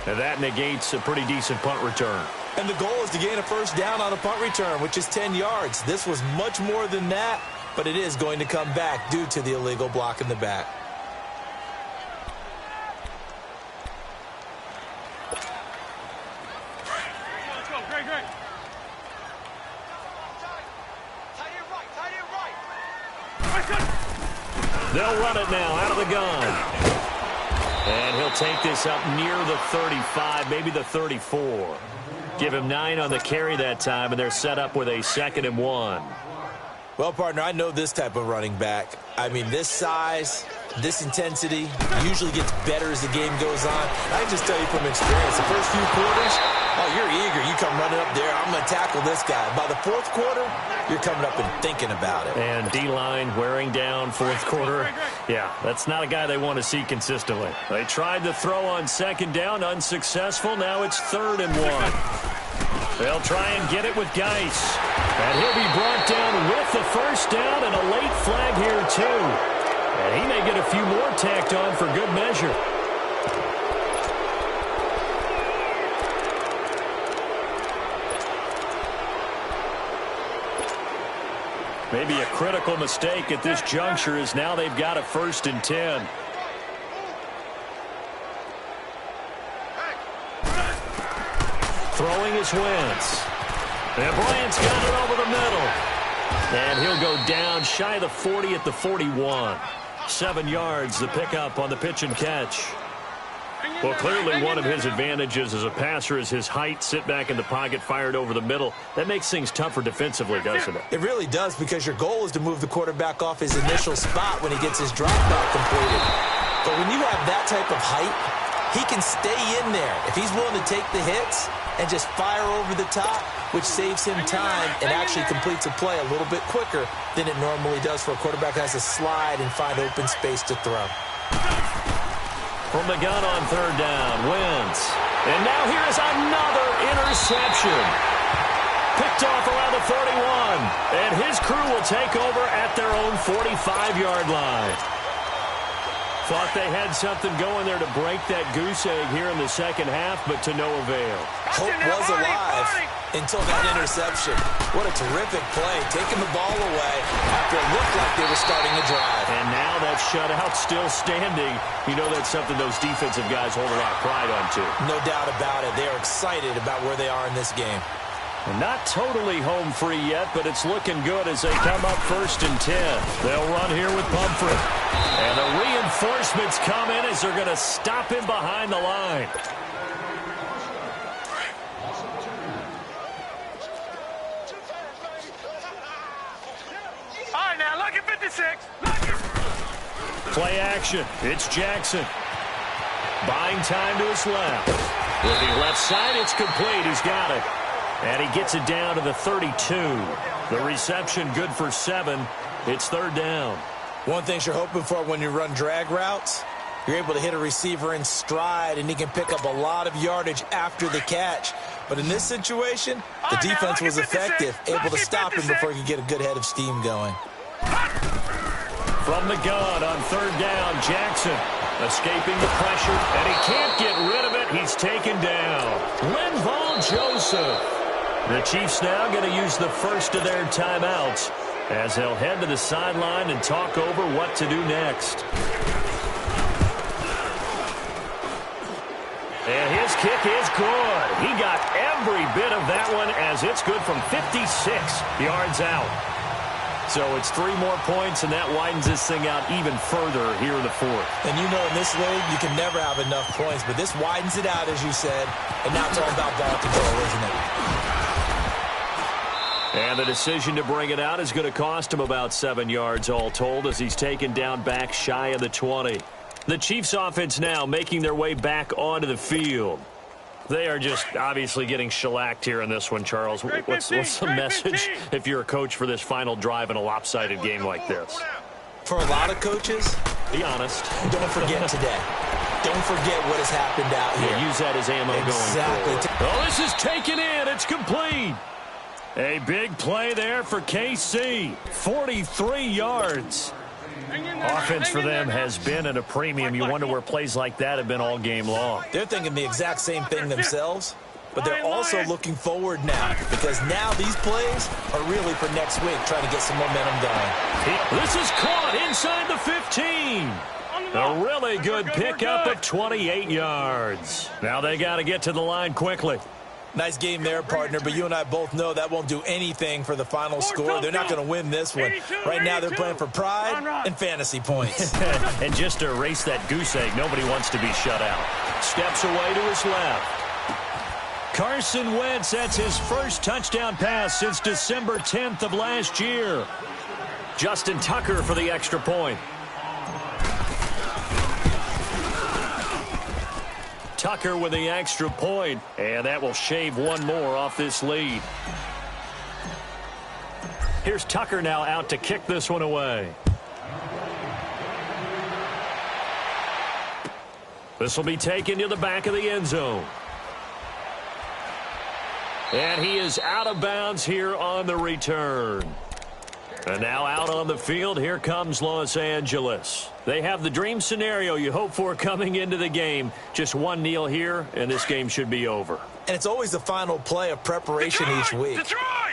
And that negates a pretty decent punt return. And the goal is to gain a first down on a punt return, which is 10 yards. This was much more than that, but it is going to come back due to the illegal block in the back. Let's go, great. They'll run it now out of the gun. And he'll take this up near the 35, maybe the 34. Give him 9 on the carry that time, and they're set up with a 2nd and 1. Well, partner, I know this type of running back. I mean, this size, This intensity usually gets better as the game goes on. I can just tell you from experience, the first few quarters, oh, you're eager. You come running up there, I'm going to tackle this guy. By the fourth quarter, you're coming up and thinking about it. And D-line wearing down fourth quarter. Yeah, that's not a guy they want to see consistently. They tried to throw on second down, unsuccessful. Now it's 3rd and 1. They'll try and get it with Geis. And he'll be brought down with the first down and a late flag here, too. And he may get a few more tacked on for good measure. Maybe a critical mistake at this juncture is now they've got a 1st and 10. Throwing is Wentz. And Bryant's got it over the middle. And he'll go down shy of the 40 at the 41. 7 yards, the pickup on the pitch and catch. Well, clearly one of his advantages as a passer is his height. Sit back in the pocket, fired over the middle. That makes things tougher defensively, doesn't it? It really does, because your goal is to move the quarterback off his initial spot when he gets his drop back completed. But when you have that type of height, he can stay in there. If he's willing to take the hits and just fire over the top, which saves him time and actually completes a play a little bit quicker than it normally does for a quarterback that has to slide and find open space to throw. From the gun on 3rd down, Wentz. And now here's another interception. Picked off around the 41. And his crew will take over at their own 45-yard line. Thought they had something going there to break that goose egg here in the second half, but to no avail. Hope was alive until that interception. What a terrific play, taking the ball away after it looked like they were starting a drive. And now that shutout still standing. You know that's something those defensive guys hold a lot of pride on, too. No doubt about it. They are excited about where they are in this game. And not totally home free yet, but it's looking good as they come up 1st and 10. They'll run here with Pumphrey. And the reinforcements come in as they're going to stop him behind the line. All right, now, look at 56. Play action. It's Jackson. Buying time to his left. Looking left side, it's complete. He's got it. And he gets it down to the 32. The reception good for 7. It's 3rd down. One thing you're hoping for when you run drag routes, you're able to hit a receiver in stride, and he can pick up a lot of yardage after the catch. But in this situation, the defense was effective, able to stop him before he could get a good head of steam going. From the gun on 3rd down, Jackson escaping the pressure, and he can't get rid of it. He's taken down. Linval Joseph. The Chiefs now going to use the first of their timeouts as they'll head to the sideline and talk over what to do next. And his kick is good. He got every bit of that one as it's good from 56 yards out. So it's 3 more points, and that widens this thing out even further here in the 4th. And you know in this league, you can never have enough points, but this widens it out, as you said, and now it's all about ball control, isn't it? And the decision to bring it out is going to cost him about 7 yards all told as he's taken down back shy of the 20. The Chiefs offense now making their way back onto the field. They are just obviously getting shellacked here in this one, Charles. What's the message if you're a coach for this final drive in a lopsided game like this? For a lot of coaches, be honest. Don't forget today. Don't forget what has happened out here. Yeah, use that as ammo exactly. Going forward. Oh, this is taken in. It's complete. A big play there for KC. 43 yards. Offense for them has been at a premium. You wonder where plays like that have been all game long. They're thinking the exact same thing themselves, but they're also looking forward now because now these plays are really for next week, trying to get some momentum going. This is caught inside the 15. A really good pickup at 28 yards. Now they got to get to the line quickly. Nice game there, partner, but you and I both know that won't do anything for the final score. They're not going to win this one. Right now they're playing for pride and fantasy points. And just to erase that goose egg, nobody wants to be shut out. Steps away to his left. Carson Wentz, that's his first touchdown pass since December 10th of last year. Justin Tucker for the extra point. Tucker with the extra point, and that will shave one more off this lead. Here's Tucker now out to kick this one away. This will be taken to the back of the end zone. And he is out of bounds here on the return. And now out on the field, here comes Los Angeles. They have the dream scenario you hope for coming into the game. Just one kneel here, and this game should be over. And it's always the final play of preparation each week.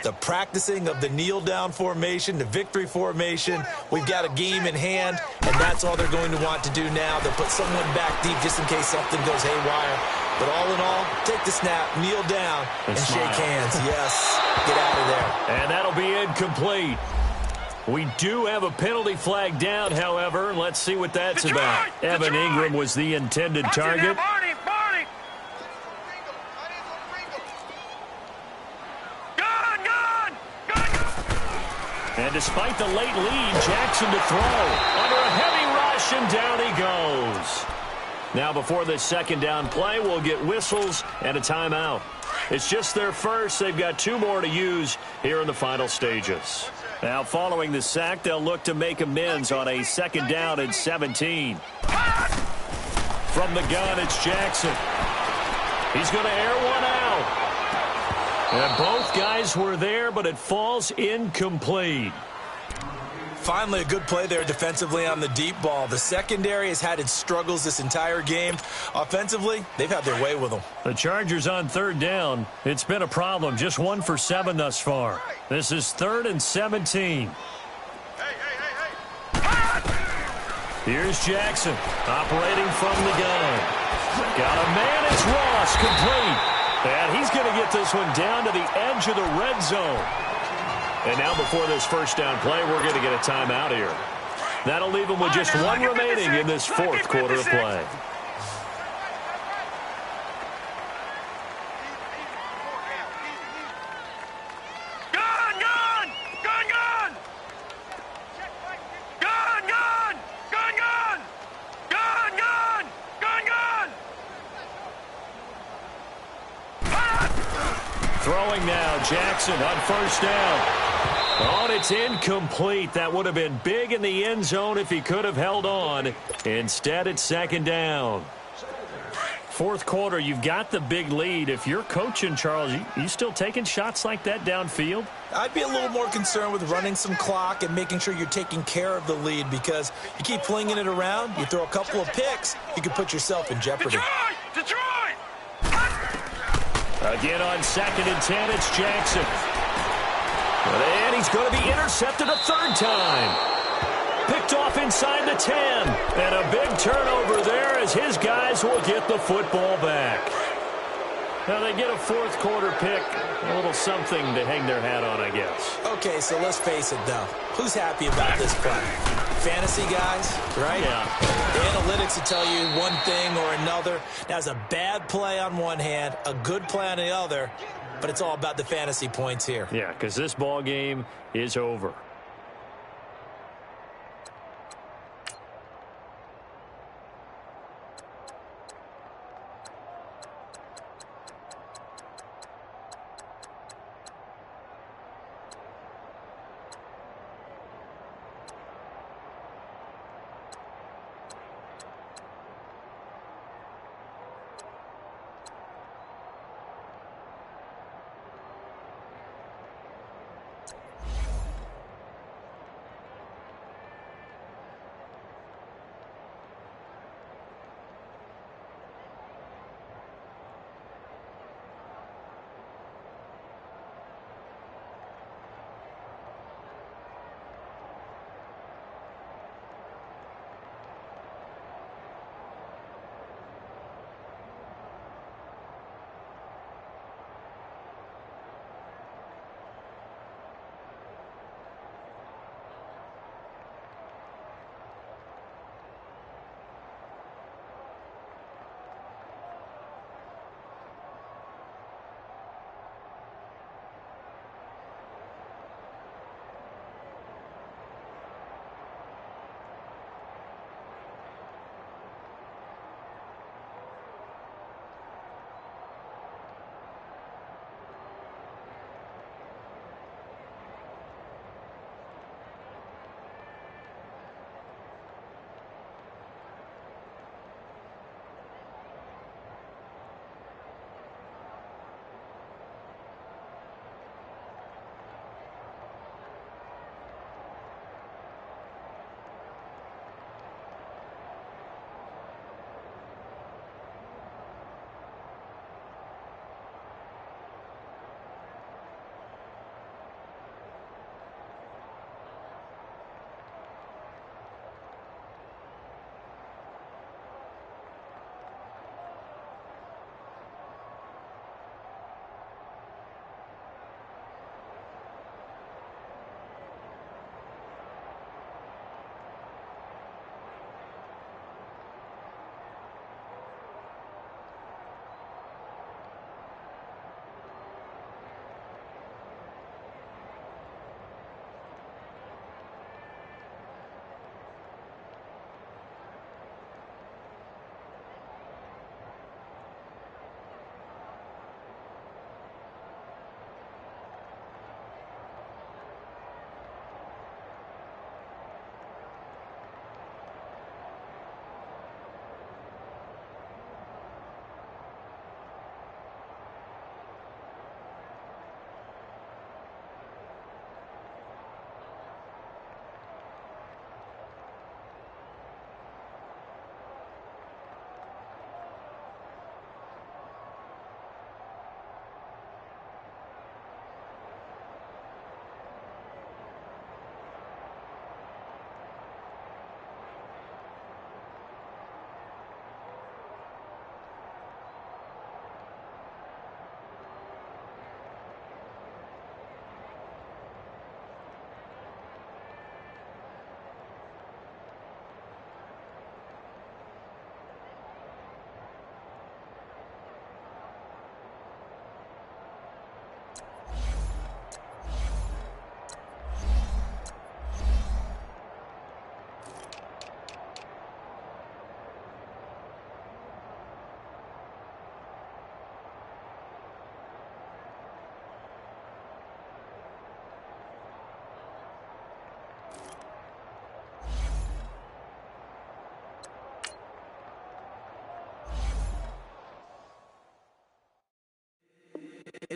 The practicing of the kneel-down formation, the victory formation. We've got a game in hand, and that's all they're going to want to do now. They'll put someone back deep just in case something goes haywire. But all in all, take the snap, kneel down, and shake hands. Yes, get out of there. And that'll be incomplete. We do have a penalty flag down, however. Let's see what that's about. Evan Ingram was the intended target. And despite the late lead, Jackson to throw. Under a heavy rush, and down he goes. Now before this second down play, we'll get whistles and a timeout. It's just their first. They've got two more to use here in the final stages. Now following the sack, they'll look to make amends on a second down and 17. From the gun, it's Jackson. He's going to air one out. And both guys were there, but it falls incomplete. Finally, a good play there defensively on the deep ball. The secondary has had its struggles this entire game. Offensively, they've had their way with them. The Chargers on third down. It's been a problem. Just 1 for 7 thus far. This is 3rd and 17. Here's Jackson operating from the gun. Got a man. It's Ross, complete. And he's going to get this one down to the edge of the red zone. And now before this first down play, we're going to get a timeout here. That'll leave them with just one remaining in this fourth quarter of play. Throwing now, Jackson on first down. Oh, and it's incomplete. That would have been big in the end zone if he could have held on. Instead, it's second down. Fourth quarter, you've got the big lead. If you're coaching, Charles, you still taking shots like that downfield? I'd be a little more concerned with running some clock and making sure you're taking care of the lead, because you keep flinging it around, you throw a couple of picks, you can put yourself in jeopardy. Detroit! Again on 2nd and 10, it's Jackson. And he's going to be intercepted a third time. Picked off inside the 10. And a big turnover there as his guys will get the football back. Now they get a fourth quarter pick. A little something to hang their hat on, I guess. Okay, so let's face it, though. Who's happy about this play? Fantasy guys, right? Yeah. The analytics will tell you one thing or another. That's a bad play on one hand, a good play on the other, but it's all about the fantasy points here. Yeah, because this ball game is over.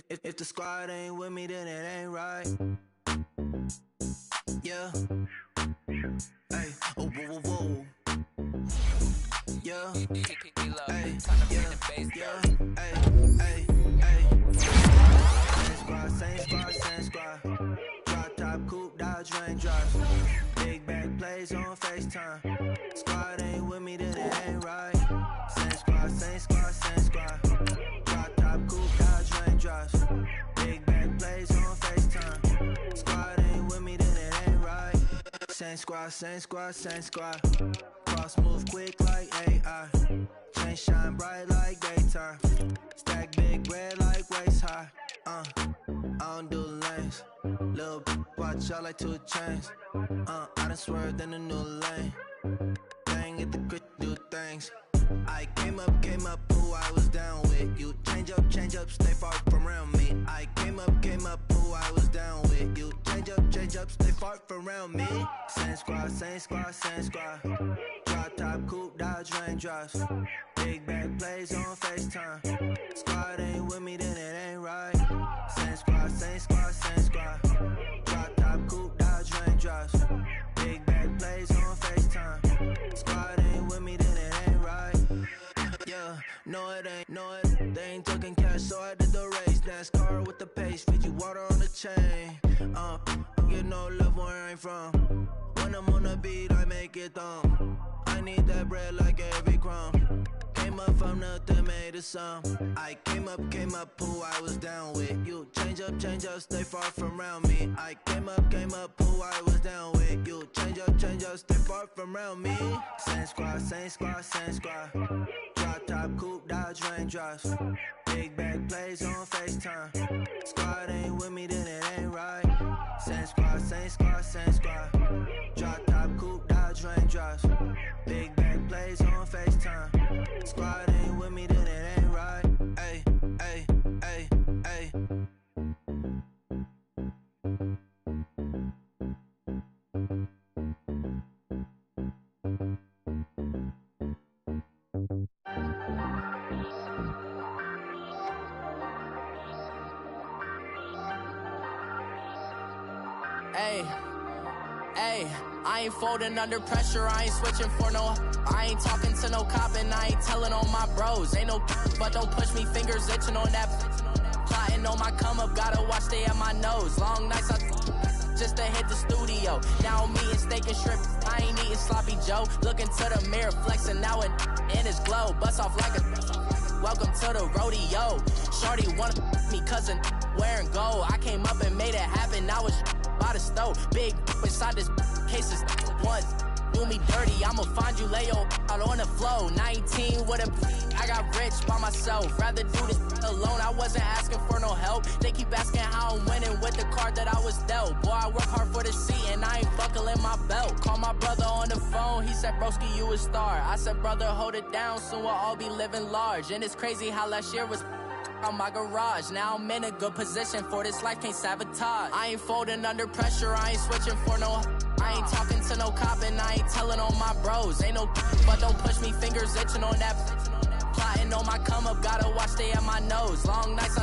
If the squad ain't with me, then it ain't right. Yeah. Hey, oh, whoa, whoa, whoa. Yeah. Hey, yeah, yeah. Hey, hey, hey. Same squad. Drop top, coupe, Dodge Raindrops. Big back plays on FaceTime. Squad ain't with me, then it ain't right. Same squad. Drop top, coupe, Dodge Raindrops. Big back plays on FaceTime. Squad ain't with me, then it ain't right. Same squad. Cross move quick like AI. Chain shine bright like daytime. Stack big bread like waist high. I don't do lanes. Lil' watch out like 2 chains. I done swerved in a new lane. Dang it, the grit do things. I came up, who I was down with. You change up, stay far from around me. I came up, who I was down with. You change up, stay far from around me. Same squad. Drop top, coupe, Dodge Raindrops. Big back plays on FaceTime. Squad ain't with me, then it ain't right. Same squad. Drop top, coupe, Dodge Raindrops. Big back plays on FaceTime. Squad ain't with me, then it ain't right. Yeah, no it ain't. They ain't talking cash, so I did the race. NASCAR with the pace, feed you water on the chain. Get no love where I ain't from. When I'm on the beat, I make it thumb. I need that bread like every crumb. Came up from nothing, made a sum. I came up, who I was down with. You change up, stay far from around me. I came up, who I was down with. You change up, stay far from around me. Same squad. Drop top, coupe, Dodge Raindrops. Big back plays on FaceTime. Squad ain't with me, then it ain't right. Same squad. Drop top, coupe, Dodge Raindrops. Big back plays on FaceTime. Squad ain't with me, then it ain't right. Ay. Hey, I ain't folding under pressure, I ain't switching for no. I ain't talking to no cop and I ain't telling on my bros. Ain't no but don't push me, fingers itching on that. Plotting on my come up, gotta watch stay at my nose. Long nights just to hit the studio. Now I'm eating steak and shrimp, I ain't eating sloppy Joe. Looking to the mirror, flexing now and in his glow. Bust off like a welcome to the rodeo. Shorty wanna me cousin wearing gold. I came up and made it happen, now it's by the stove. Big inside this cases once do me dirty, I'ma find you lay out on the floor. 19 with a I got rich by myself. Rather do this alone, I wasn't asking for no help. They keep asking how I'm winning with the card that I was dealt. Boy, I work hard for the seat and I ain't buckling my belt. Call my brother on the phone, he said, broski, you a star. I said, brother, hold it down, soon we'll all be living large. And it's crazy how last year was on my garage. Now I'm in a good position for this life, can't sabotage. I ain't folding under pressure, I ain't switching for no. I ain't talking to no cop and I ain't telling on my bros. Ain't no but don't push me, fingers itching on that. Plotting on my come up, gotta watch stay at my nose. Long nights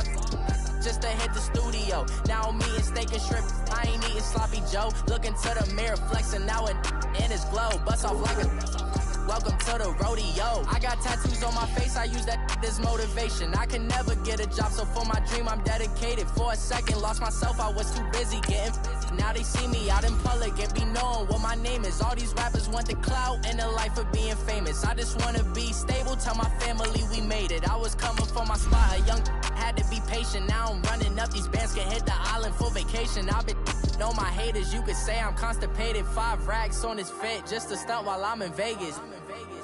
just to hit the studio. Now I'm eating steak and shrimp, I ain't eating sloppy Joe. Looking to the mirror, flexing now and in his glow. Bust off like a welcome to the rodeo. I got tattoos on my face, I use that as motivation. I can never get a job, so for my dream I'm dedicated. For a second, lost myself, I was too busy getting now they see me out in public and be knowing what my name is. All these rappers want the clout and the life of being famous. I just wanna be stable, tell my family we made it. I was coming for my spot, a young had to be patient. Now I'm running up, these bands can hit the island for vacation. I've been know my haters, you could say I'm constipated. 5 racks on his fit, just to stunt while I'm in Vegas.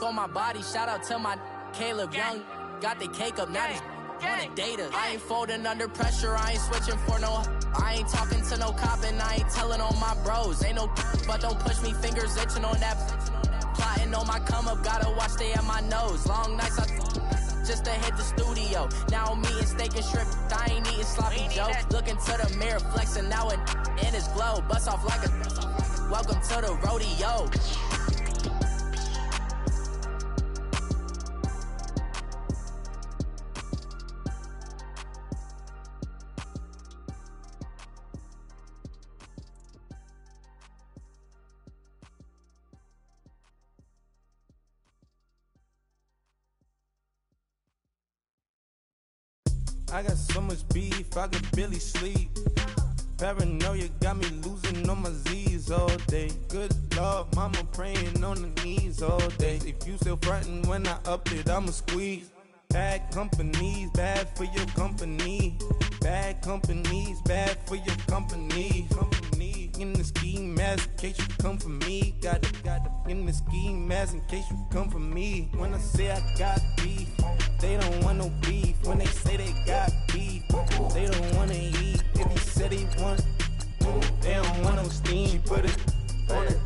On my body, shout out to my Caleb Young. Got the cake up, now these wanna date us. I ain't folding under pressure, I ain't switching for no. I ain't talking to no cop and I ain't telling on my bros. Ain't no but don't push me, fingers itching on that. Plotting on my come up, gotta watch stay at my nose. Long nights just to hit the studio. Now I'm eating steak and shrimp, I ain't eating sloppy Joe. Looking to the mirror, flexing now and in his glow. Bust off like a welcome to the rodeo. I got so much beef, I could barely sleep. Paranoia got me losing on my Z's all day. Good Lord, mama praying on the knees all day. If you still frontin' when I up it, I'ma squeeze. Bad companies, bad for your company. Bad companies, bad for your company. Company in the ski mask in case you come for me. Got it in the ski mask in case you come for me. When I say I got beef, they don't want no beef. When they say they got beef, they don't wanna eat. If he said he want, they don't want no steam. She put it on it.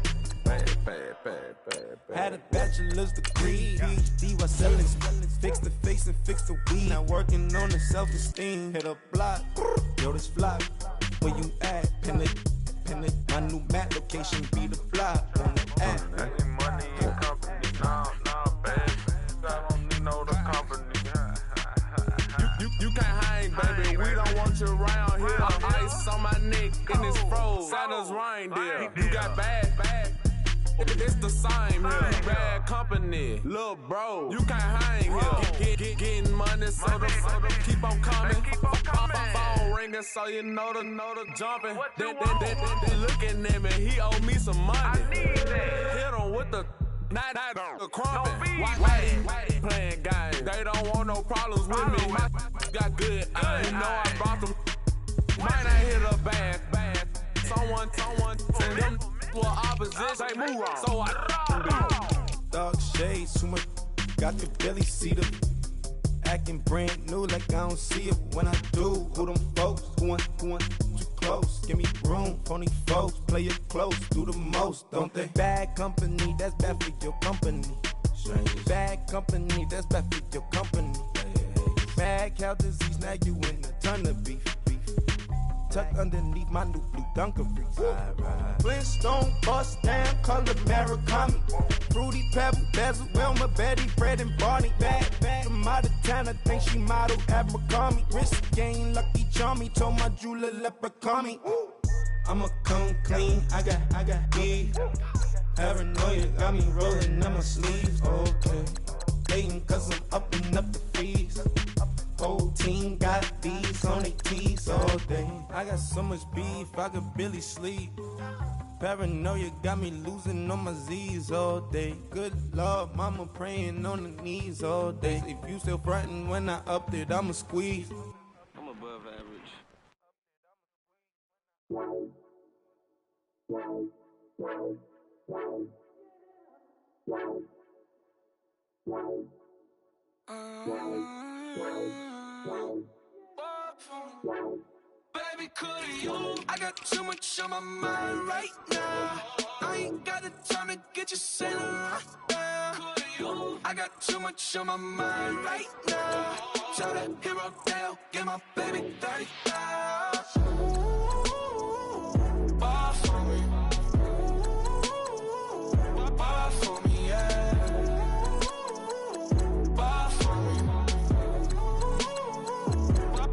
Had a bachelor's degree, PhD while selling. Fix the face and fix the weed. Now working on the self-esteem. Hit a block, yo this flop. Where you at? Pin it. My new map location be the flop on the app. I need money and company, no, baby. I don't need no the company. You can't hang, baby. We don't want you around here. Ice on my neck in this froze. Santa's reindeer. You got bad. It's the same here. Bad company, little bro. You can't hang here. Getting money, so the keep on coming. Phone ringing, so you know the jumping. They looking at me. He owe me some money. Hit him with the the crumpin'. Why they playing games? They don't want no problems with me. My got good. I ain't know I brought them. Might not hit a bad. Someone send them to opposition. They move wrong. So I dog shades too much. Got the belly see them. Acting brand new like I don't see it when I do. Who them folks? Who want too close? Give me room. Phony folks play it close. Do the most, don't they? Bad company, that's bad for your company. Bad company, that's bad for your company. Mad cow disease, now you in a ton of beef. Tucked underneath my new blue Dunkaroos. Flintstone bust down, color Murakami. Fruity Pebble, Basil, Wilma, Betty, Fred, and Barney. Bad, from out of town, I think she model Abercrombie. Wrist game, Lucky Charmy, told my jeweler leprechaun me. I'ma come clean, I got beef. Paranoia got me rolling on my sleeves. Okay, hating cause I'm upping up the fees. Whole team got these on their teeth all day. I got so much beef, I could barely sleep. Paranoia got me losing on my Z's all day. Good Lord, mama praying on the knees all day. If you still frontin' when I up it, I'ma squeeze. I'm above average. Baby, could you? I got too much on my mind right now. I ain't got the time to get you sailing right now. I got too much on my mind right now. Tell that hero Dale, get my baby 30,000. Bar for me. Bar for me, yeah. Bar for me.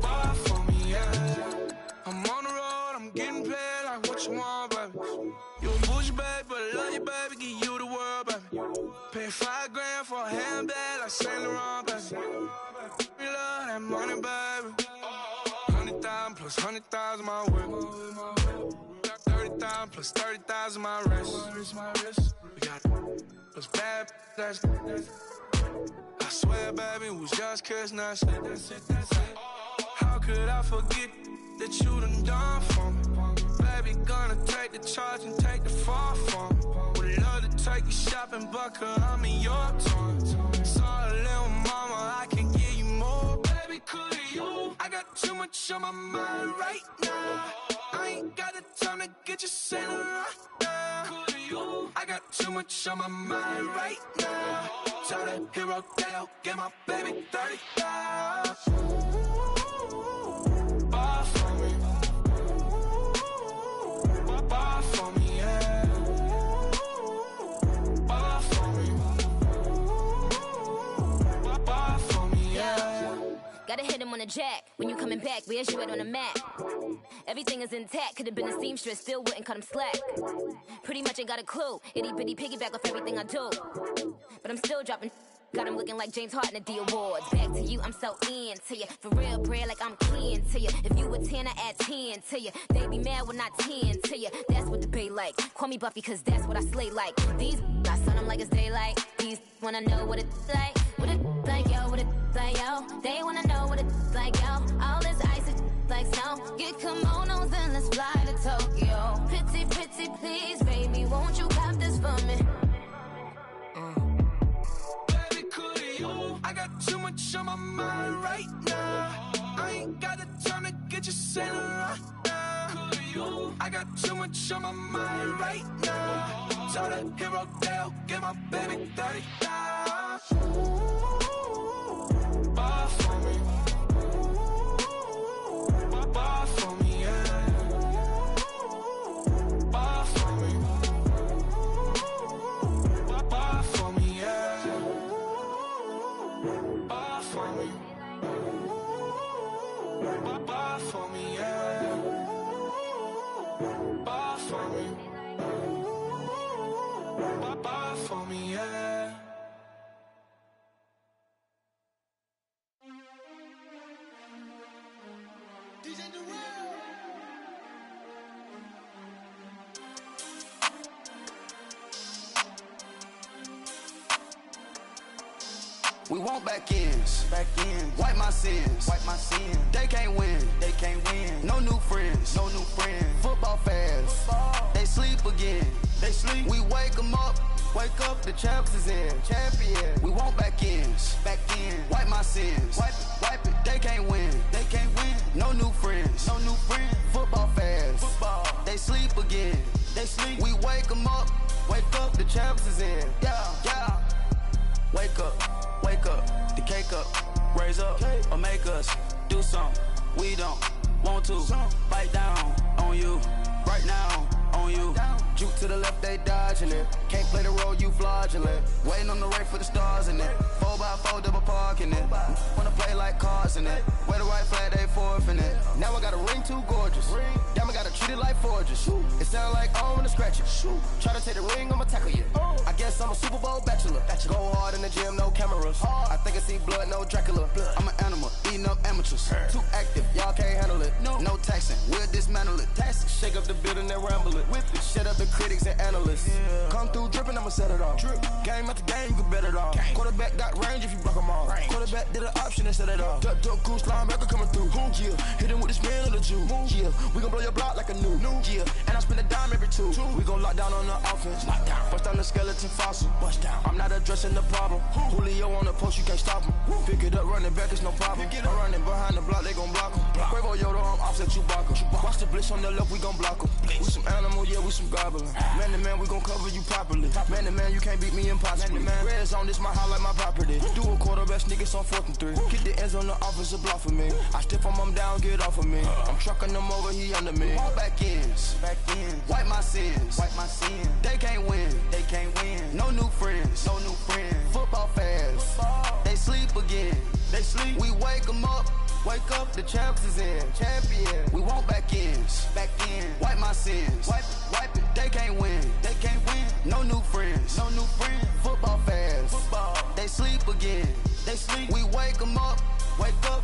Bar for me, yeah. I'm on the road, I'm getting paid like what you want, baby. You a bougie, baby, but I love you, baby. Give you the world, baby. Pay $5 for a handbag like Saint Laurent, baby. We love that money, baby. 100,000 plus 100,000 my whip. Got 30,000 plus 30,000 my wrist. We got those bad, that's I swear, baby, we was just kissing, that's it. How could I forget that you done for me? Baby, gonna take the charge and take the fall from me. Would love to take you shopping, but I'm in your town. Sorry, little mama, I can give you more. Baby, could you? I got too much on my mind right now. I ain't got the time to get you sailing right now. Could you? I got too much on my mind right now. Tell that hero Dale, get my baby 30,000. Bar for me. Bar for me, yeah. Bar for me. Bar for me, yeah. Gotta hit him on the jack. When you coming back, where's you at on the map? Everything is intact. Could've been a seamstress, still wouldn't cut him slack. Pretty much ain't got a clue. Itty bitty piggyback off everything I do. But I'm still dropping Got him looking like James Harden at the awards. Back to you, I'm so into you. For real, bread, like I'm kin to you. If you a 10, I add 10 to you. They be mad when I 10 to you. That's what the bay like. Call me Buffy, cause that's what I slay like. These I sun them like it's daylight. These wanna know what it's like. What it like, yo, what it like, yo. They wanna know what it's like, yo. All this ice is like snow. Get kimonos and let's fly to Tokyo. Pretty, pretty, please, baby, won't you cop this for me? Baby, could you? I got too much on my mind right now. I ain't got the time to get you sailing right now. Could you? I got too much on my mind right now. So the hero Dale, get my baby 30 down. Bar for me. Bar for me, yeah. Bar for me. Bar for me, yeah. Bar for me. Bar for me, yeah. Bar for me. Bar for me, yeah. We want back ends, wipe my sins, They can't win, No new friends, Football fans, they sleep again, We wake them up, the champs is in, champion. We want back ends, wipe my sins, wipe it. They can't win, No new friends, Football fans, they sleep again, We wake them up, the champs is in, yeah. Wake up, the cake up, raise up, or make us do something we don't want to. Bite down on you, right now on you. Juke to the left, they dodging it. Can't play the role, you fraudulent. Waiting on the race for the stars in it. 4x4 double parking it. Wanna play like cars in it. Wear the white flag, they forfeit it. Now I got a ring too gorgeous. Damn, I gotta treat it like forges. It sound like I wanna scratch it. Try to take the ring, I'ma tackle you. I guess I'm a Super Bowl bachelor. Go hard in the gym, no cameras. I think I see blood, no Dracula. I'm an animal, eating up amateurs. Too active, y'all can't handle it. No taxing, we'll dismantle it. Shake up the building and ramble it. Whip it, shut up the critics and analysts. Come through dripping, I'ma set it off. Game after game, you can bet it off. Quarterback got range if you block them off. Quarterback did an option and set it off. Duck, goose, linebacker coming through. Yeah, hit him with the spin of the Jew. Yeah, we gon' blow your block like a new. Yeah, and I spend a dime every two. We gon' lock down on the offense. Bust down the skeleton fossil. I'm not addressing the problem. Julio on the post, you can't stop him. Pick it up, running back, it's no problem. I'm running behind the block, they gon' block him. Quavo Yoda, I'm offset Chewbacca. Watch the blitz on the left, we gon' block him. We some animal, yeah, we some goblin. Man to man, we gon' cover you properly. Man to man, you can't beat me impossibly. Red zone, this my highlight, my property. Do a quarterback sneak, it's on 4th and 3. Get the ends on the offensive block for me. I step on him down, get off of me. I'm trucking them over, he under me. Walk back ends, wipe my sins, They can't win, No new friends, Football fans, they sleep again, We wake them up, the champs is in, champion. We want back ends, wipe my sins, wipe it. They can't win, No new friends, Football fans, they sleep again, We wake them up,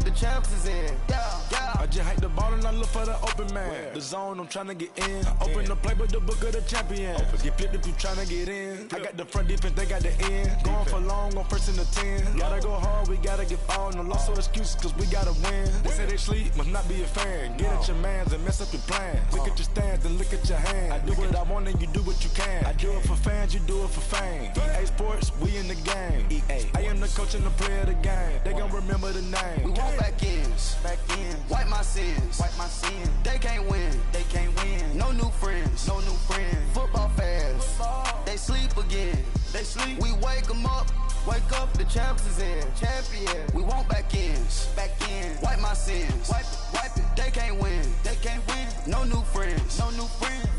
the champs is in, yeah. I just hike the ball and I look for the open man. The zone, I'm tryna get in. Open the playbook, the book of the champion. Get flipped if you tryna get in. I got the front defense, they got the end. Going for long, on 1st and 10. Gotta go hard, we gotta give all. No loss or excuses, cause we gotta win. They say they sleep, must not be a fan. Get at your mans and mess up your plans. Look at your stands and look at your hands. I do what I want and you do what you can. I do it for fans, you do it for fame. EA Sports, we in the game. I am the coach and the player of the game. They gon' remember the name. We want back ends, wipe my sins, They can't win, No new friends, Football fans, they sleep again, We wake them up, the champs is in, champion. We want back ends, wipe my sins, wipe it. They can't win, No new friends,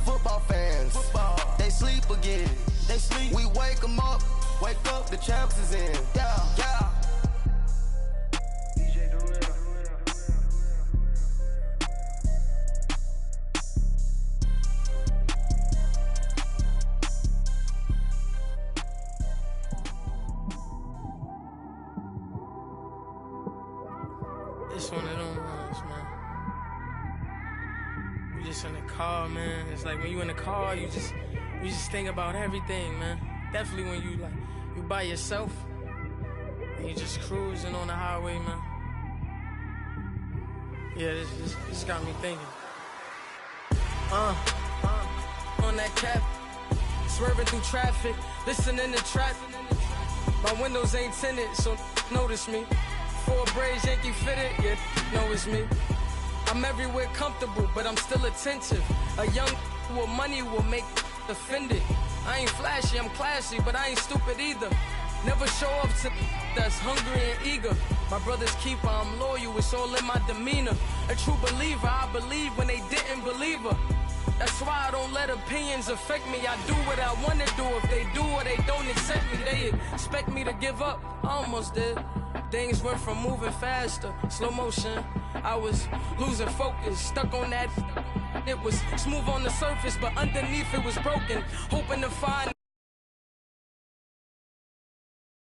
Football fans, they sleep again, We wake them up, the champs is in, yeah. It's one of them ones, man. You just in the car, man. It's like when you in the car, you just think about everything, man. Definitely when you by yourself and you just cruising on the highway, man. Yeah, this got me thinking. On that cap, swerving through traffic, listening to trap. My windows ain't tinted, so notice me. 4 braids, Yankee fitted, yeah, know it's me. I'm everywhere comfortable, but I'm still attentive. A young with money will make offended. I ain't flashy, I'm classy, but I ain't stupid either. Never show up to that's hungry and eager. My brother's keeper, I'm loyal, it's all in my demeanor. A true believer, I believe when they didn't believe her. That's why I don't let opinions affect me. I do what I want to do. If they do or they don't accept me, they expect me to give up. I almost did. Things went from moving faster, slow motion. I was losing focus, stuck on that. It was smooth on the surface, but underneath it was broken. Hoping to find